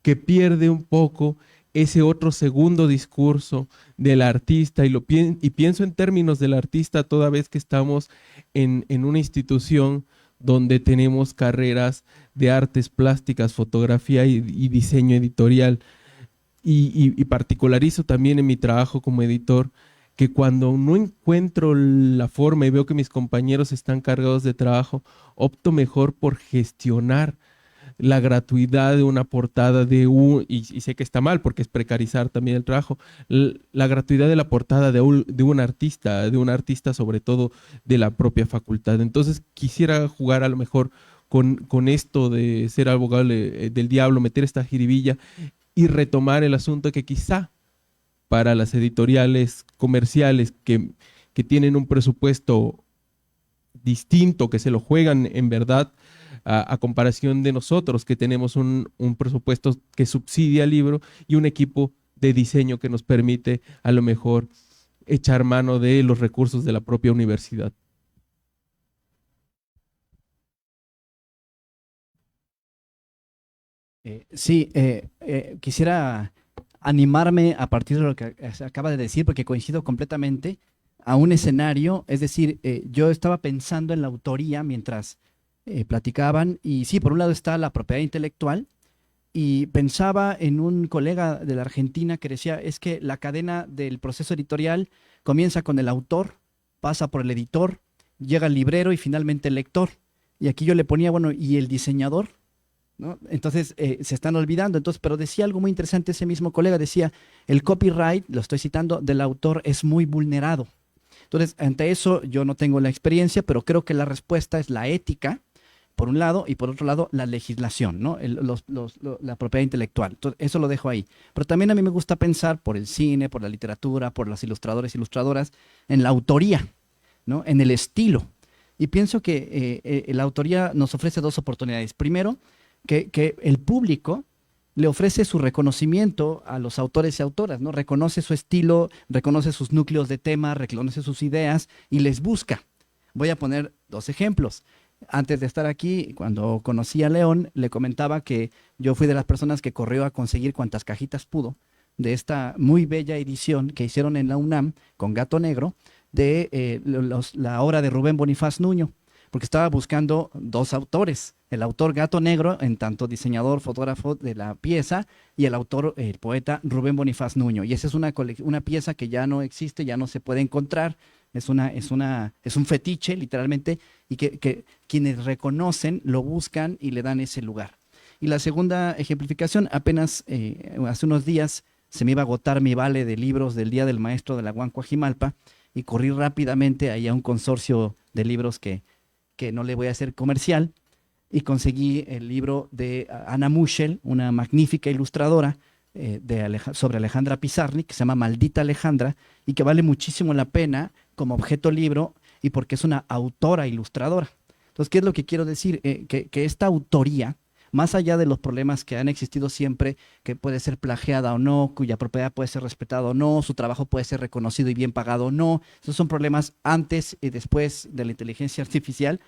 que pierde un poco ese otro segundo discurso del artista, y pienso en términos del artista toda vez que estamos en una institución donde tenemos carreras de artes plásticas, fotografía y diseño editorial, y particularizo también en mi trabajo como editor, que cuando no encuentro la forma y veo que mis compañeros están cargados de trabajo, opto mejor por gestionar la gratuidad de una portada y sé que está mal porque es precarizar también el trabajo, la gratuidad de la portada de un artista sobre todo de la propia facultad. Entonces quisiera jugar a lo mejor con esto de ser abogado del diablo, meter esta jiribilla y retomar el asunto que quizá para las editoriales comerciales que tienen un presupuesto distinto, que se lo juegan en verdad, a comparación de nosotros, que tenemos un presupuesto que subsidia el libro y un equipo de diseño que nos permite a lo mejor echar mano de los recursos de la propia universidad. Quisiera animarme a partir de lo que se acaba de decir, porque coincido completamente a un escenario. Es decir, yo estaba pensando en la autoría mientras platicaban, y sí, por un lado está la propiedad intelectual, y pensaba en un colega de la Argentina que decía, es que la cadena del proceso editorial comienza con el autor, pasa por el editor, llega el librero y finalmente el lector. Y aquí yo le ponía, bueno, ¿y el diseñador? ¿No? Entonces se están olvidando. Entonces, pero decía algo muy interesante ese mismo colega, decía, el copyright, lo estoy citando, del autor es muy vulnerado. Entonces, ante eso yo no tengo la experiencia, pero creo que la respuesta es la ética, por un lado, y por otro lado, la legislación, ¿no? La propiedad intelectual. Entonces, eso lo dejo ahí. Pero también a mí me gusta pensar por el cine, por la literatura, por los ilustradores e ilustradoras, en la autoría. ¿no? En el estilo. Y pienso que la autoría nos ofrece dos oportunidades. Primero, que el público le ofrece su reconocimiento a los autores y autoras, ¿no? Reconoce su estilo, reconoce sus núcleos de tema, reconoce sus ideas y les busca. Voy a poner dos ejemplos. Antes de estar aquí, cuando conocí a León, le comentaba que yo fui de las personas que corrió a conseguir cuantas cajitas pudo de esta muy bella edición que hicieron en la UNAM con Gato Negro de la obra de Rubén Bonifaz Nuño, porque estaba buscando dos autores, el autor Gato Negro, en tanto diseñador, fotógrafo de la pieza, y el autor, el poeta Rubén Bonifaz Nuño. Y esa es una pieza que ya no existe, ya no se puede encontrar, es un fetiche, literalmente, y que quienes reconocen lo buscan y le dan ese lugar. Y la segunda ejemplificación, apenas hace unos días se me iba a agotar mi vale de libros del Día del Maestro de la UAM Coajimalpa, y corrí rápidamente ahí a un consorcio de libros que no le voy a hacer comercial, y conseguí el libro de Ana Muschel, una magnífica ilustradora sobre Alejandra Pizarnik, que se llama Maldita Alejandra, y que vale muchísimo la pena como objeto libro y porque es una autora ilustradora. Entonces, ¿qué es lo que quiero decir? Que esta autoría, más allá de los problemas que han existido siempre, que puede ser plagiada o no, cuya propiedad puede ser respetada o no, su trabajo puede ser reconocido y bien pagado o no, esos son problemas antes y después de la inteligencia artificial,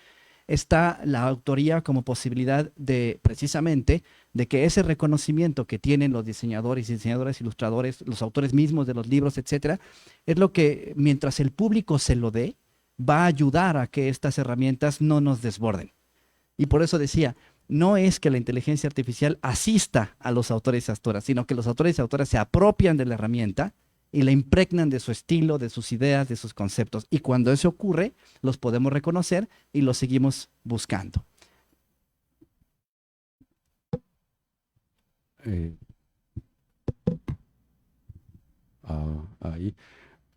está la autoría como posibilidad de, precisamente, de que ese reconocimiento que tienen los diseñadores y diseñadoras, ilustradores, los autores mismos de los libros, etcétera, es lo que, mientras el público se lo dé, va a ayudar a que estas herramientas no nos desborden. Y por eso decía, no es que la inteligencia artificial asista a los autores y autoras, sino que los autores y autoras se apropian de la herramienta y la impregnan de su estilo, de sus ideas, de sus conceptos. Y cuando eso ocurre, los podemos reconocer y los seguimos buscando. Ahí.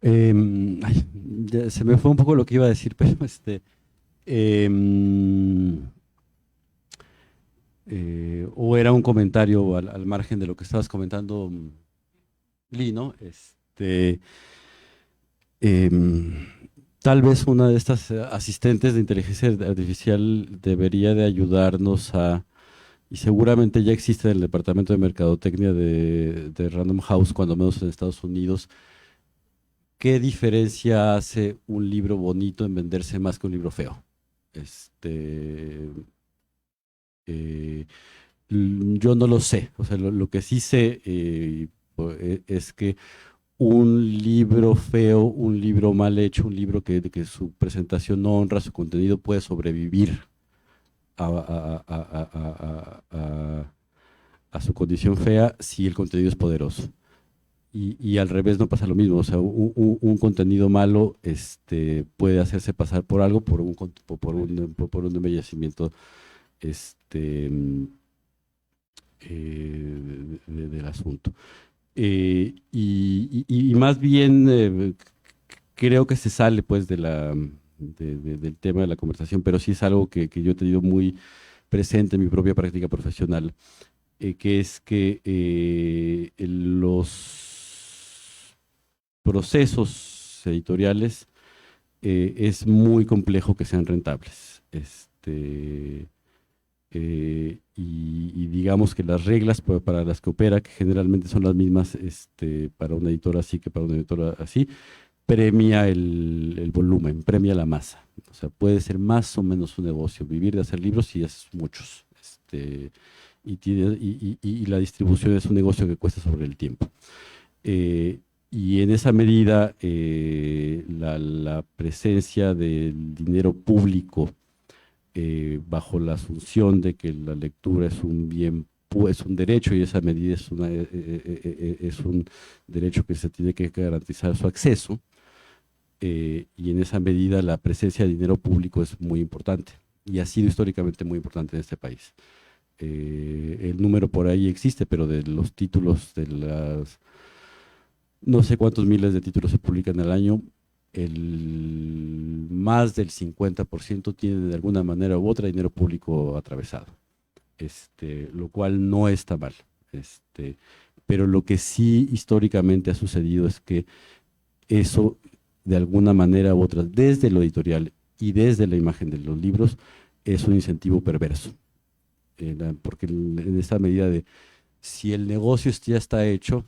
Se me fue un poco lo que iba a decir, pero o era un comentario al margen de lo que estabas comentando, Lino. Tal vez una de estas asistentes de inteligencia artificial debería de ayudarnos y seguramente ya existe en el departamento de mercadotecnia de Random House, cuando menos en Estados Unidos. ¿Qué diferencia hace un libro bonito en venderse más que un libro feo? Yo no lo sé. O sea, lo que sí sé es que un libro feo, un libro mal hecho, un libro que su presentación no honra su contenido, puede sobrevivir a su condición fea si el contenido es poderoso. Y al revés no pasa lo mismo. O sea, un contenido malo puede hacerse pasar por algo, por un embellecimiento del asunto. Y más bien creo que se sale pues del tema de la conversación, pero sí es algo que yo he tenido muy presente en mi propia práctica profesional, que es que los procesos editoriales es muy complejo que sean rentables. Y digamos que las reglas para las que opera, que generalmente son las mismas para una editora así que para una editora así, premia el volumen, premia la masa. O sea, puede ser más o menos un negocio, vivir de hacer libros y es muchos. Y la distribución es un negocio que cuesta sobre el tiempo. Y en esa medida, la presencia del dinero público bajo la asunción de que la lectura es un bien, es un derecho, y esa medida es un derecho que se tiene que garantizar su acceso, y en esa medida la presencia de dinero público es muy importante, y ha sido históricamente muy importante en este país. El número por ahí existe, pero de los títulos, de las no sé cuántos miles de títulos se publican al año, más del 50% tiene de alguna manera u otra dinero público atravesado, lo cual no está mal. Pero lo que sí históricamente ha sucedido es que eso de alguna manera u otra, desde lo editorial y desde la imagen de los libros, es un incentivo perverso. Porque en esa medida de, si el negocio ya está hecho,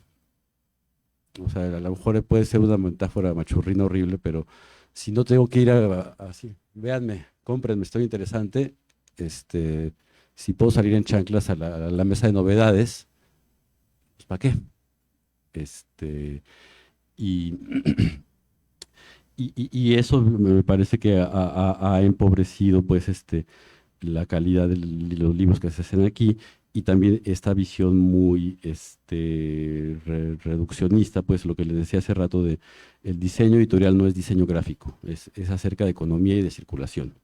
o sea, a lo mejor puede ser una metáfora machurrina horrible, pero si no tengo que ir así, véanme, cómprenme, estoy interesante, si puedo salir en chanclas a la mesa de novedades, pues ¿para qué? Y, y eso me parece que ha empobrecido pues la calidad de los libros que se hacen aquí, y también esta visión muy reduccionista, pues lo que les decía hace rato de el diseño editorial no es diseño gráfico, es acerca de economía y de circulación.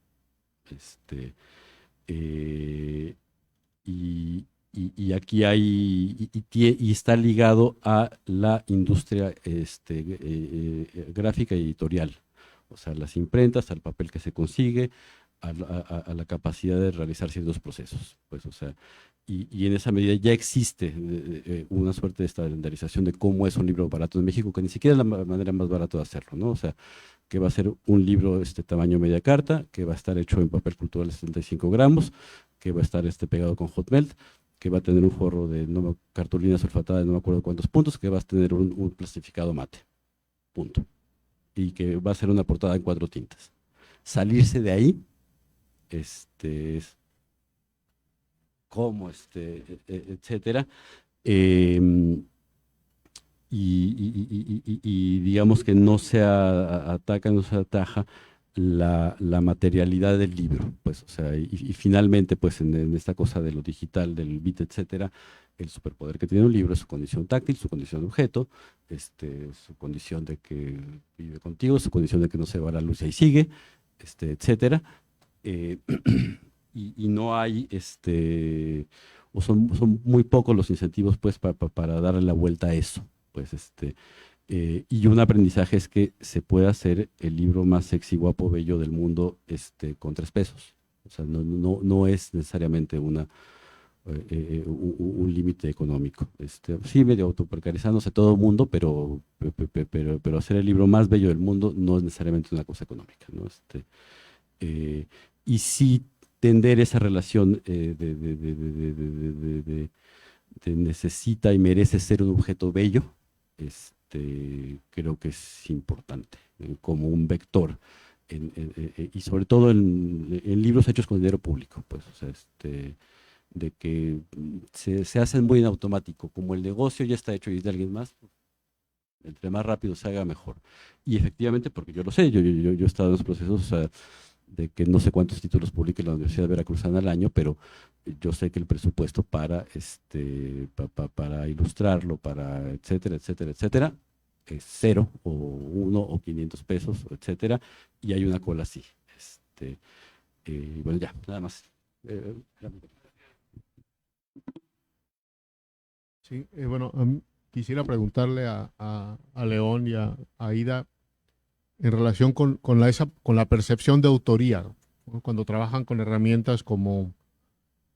Y aquí hay, y está ligado a la industria gráfica y editorial, o sea, las imprentas, al papel que se consigue, a la capacidad de realizar ciertos procesos, pues, o sea, y en esa medida ya existe una suerte de estandarización de cómo es un libro barato en México, que ni siquiera es la manera más barata de hacerlo, ¿no? O sea, que va a ser un libro tamaño media carta, que va a estar hecho en papel cultural de 75 gramos, que va a estar pegado con hot melt, que va a tener un forro de cartulina sulfatada de no me acuerdo cuántos puntos, que va a tener un plastificado mate, punto. Y que va a ser una portada en 4 tintas. Salirse de ahí, es cómo, etcétera. Y digamos que no se ataca, no se ataja la materialidad del libro, pues, o sea, y finalmente, pues, en esta cosa de lo digital, del bit, etcétera, el superpoder que tiene un libro es su condición táctil, su condición de objeto, su condición de que vive contigo, su condición de que no se va a la luz y ahí sigue, etcétera. Y no hay, o son muy pocos los incentivos, pues, para darle la vuelta a eso, pues, y un aprendizaje es que se puede hacer el libro más sexy, guapo, bello del mundo con 3 pesos. O sea, no es necesariamente un límite económico. Sí, medio autoprecarizándose todo el mundo, pero hacer el libro más bello del mundo no es necesariamente una cosa económica, ¿no? Y sí tender esa relación de necesita y merece ser un objeto bello, creo que es importante como un vector, y sobre todo en libros hechos con dinero público, pues, o sea, de que se hacen muy en automático, como el negocio ya está hecho y es de alguien más, entre más rápido se haga mejor. Y efectivamente, porque yo lo sé, yo he estado en los procesos, o sea, de que no sé cuántos títulos publique la Universidad Veracruzana al año, pero yo sé que el presupuesto para ilustrarlo, para etcétera, etcétera, etcétera, es 0 o 1 o 500 pesos, etcétera, y hay una cola así. Bueno, ya, nada más. Sí, bueno, quisiera preguntarle a León y a Aida en relación con la percepción de autoría, ¿no? Cuando trabajan con herramientas como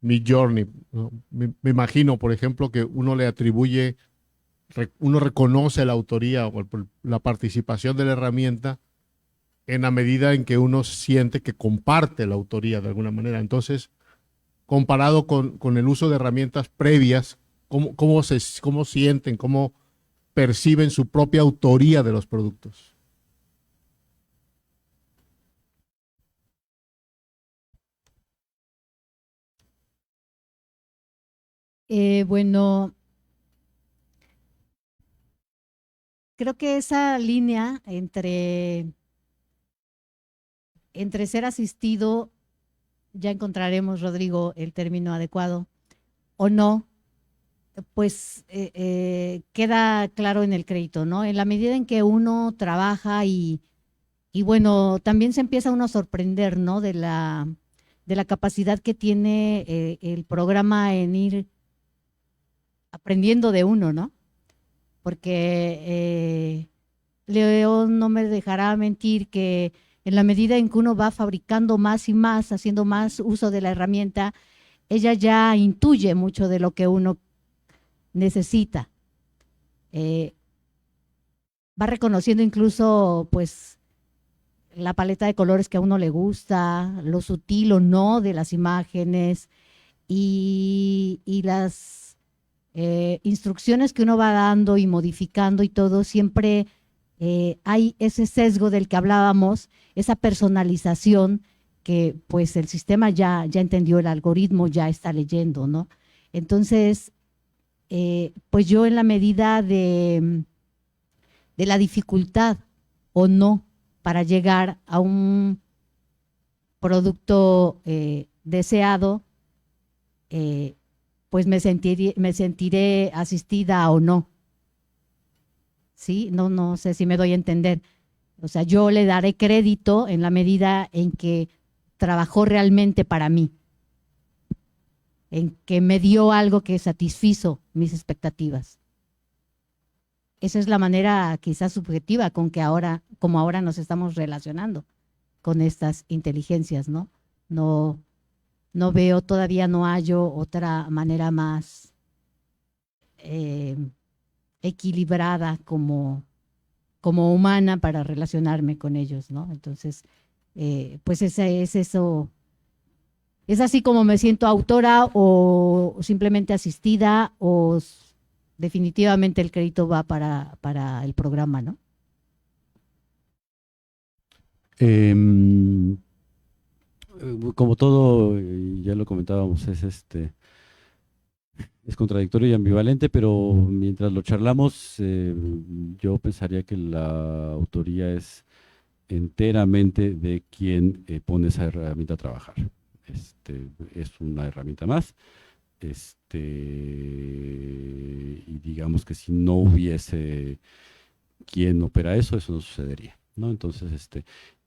Midjourney, ¿no? Me imagino, por ejemplo, que uno le atribuye, uno reconoce la autoría o la participación de la herramienta en la medida en que uno siente que comparte la autoría de alguna manera. Entonces, comparado con el uso de herramientas previas, ¿cómo sienten, cómo perciben su propia autoría de los productos? Bueno, creo que esa línea entre ser asistido, ya encontraremos, Rodrigo, el término adecuado, o no, pues queda claro en el crédito, ¿no? En la medida en que uno trabaja y bueno, también se empieza uno a sorprender, ¿no? De la capacidad que tiene el programa en ir aprendiendo de uno, ¿no? Porque León no me dejará mentir que en la medida en que uno va fabricando más y más, haciendo más uso de la herramienta, ella ya intuye mucho de lo que uno necesita. va reconociendo incluso pues la paleta de colores que a uno le gusta, lo sutil o no de las imágenes y las instrucciones que uno va dando y modificando y todo, siempre hay ese sesgo del que hablábamos, esa personalización que pues el sistema ya entendió, el algoritmo ya está leyendo, ¿no? Entonces, pues yo en la medida de la dificultad o no para llegar a un producto deseado, pues me sentiré asistida o no. ¿Sí? No sé si me doy a entender. O sea, yo le daré crédito en la medida en que trabajó realmente para mí, en que me dio algo que satisfizo mis expectativas. Esa es la manera quizás subjetiva con que como ahora nos estamos relacionando con estas inteligencias, ¿no? No veo, todavía no hallo otra manera más equilibrada como humana para relacionarme con ellos, ¿no? Entonces, pues es eso. Es así como me siento autora o simplemente asistida o definitivamente el crédito va para el programa, ¿no? Como todo, ya lo comentábamos, es contradictorio y ambivalente, pero mientras lo charlamos, yo pensaría que la autoría es enteramente de quien pone esa herramienta a trabajar. Es una herramienta más. Y digamos que si no hubiese quien opera eso, eso no sucedería, ¿no? Entonces,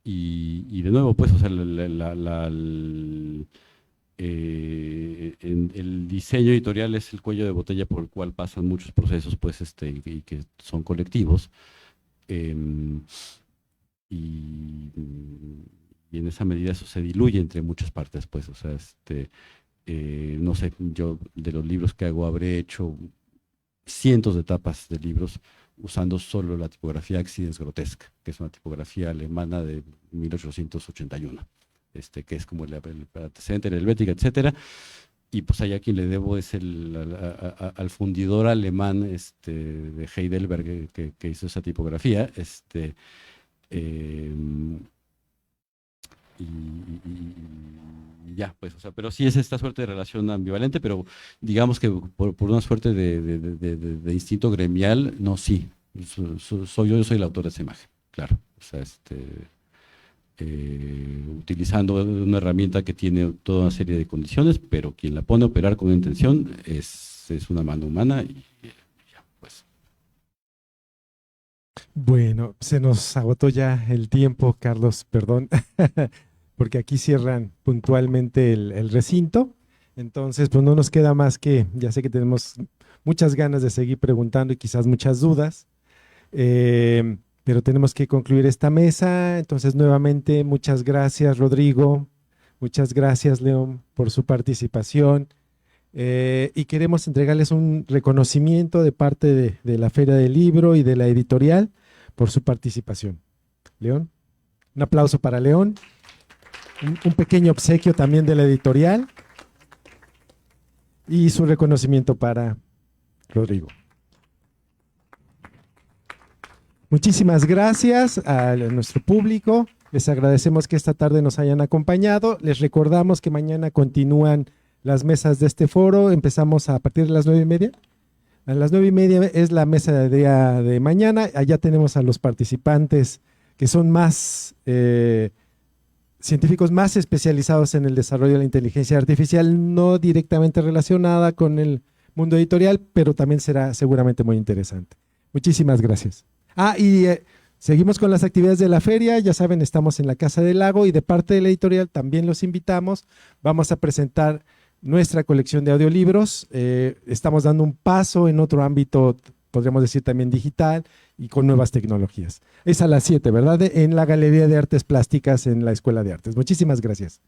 y de nuevo, pues, o sea, el diseño editorial es el cuello de botella por el cual pasan muchos procesos, pues, y que son colectivos. Y en esa medida eso se diluye entre muchas partes, pues, o sea, no sé, yo de los libros que hago habré hecho cientos de tapas de libros usando solo la tipografía Accidens Grotesque, que es una tipografía alemana de 1881, que es como el antecedente, la helvética, etcétera. Y pues allá quien le debo es al fundidor alemán de Heidelberg que hizo esa tipografía, y ya, pues, o sea, pero sí es esta suerte de relación ambivalente, pero digamos que por una suerte de instinto gremial, no, sí, yo soy el autor de esa imagen, claro, o sea, utilizando una herramienta que tiene toda una serie de condiciones, pero quien la pone a operar con una intención es una mano humana y ya, pues. Bueno, se nos agotó ya el tiempo, Carlos, perdón, porque aquí cierran puntualmente el recinto. Entonces, pues no nos queda más que, ya sé que tenemos muchas ganas de seguir preguntando y quizás muchas dudas, pero tenemos que concluir esta mesa. Entonces, nuevamente, muchas gracias, Rodrigo, muchas gracias, León, por su participación. Y queremos entregarles un reconocimiento de parte de la Feria del Libro y de la editorial por su participación. León, un aplauso para León, un pequeño obsequio también de la editorial y su reconocimiento para Rodrigo. Muchísimas gracias a nuestro público, les agradecemos que esta tarde nos hayan acompañado, les recordamos que mañana continúan las mesas de este foro, empezamos a partir de las 9:30. A las 9:30 es la mesa de día de mañana. Allá tenemos a los participantes que son más científicos más especializados en el desarrollo de la inteligencia artificial, no directamente relacionada con el mundo editorial, pero también será seguramente muy interesante. Muchísimas gracias. Seguimos con las actividades de la feria. Ya saben, estamos en la Casa del Lago y de parte de la editorial también los invitamos. Vamos a presentar nuestra colección de audiolibros. Estamos dando un paso en otro ámbito, podríamos decir también digital y con nuevas tecnologías. Es a las 7, ¿verdad? En la Galería de Artes Plásticas en la Escuela de Artes. Muchísimas gracias.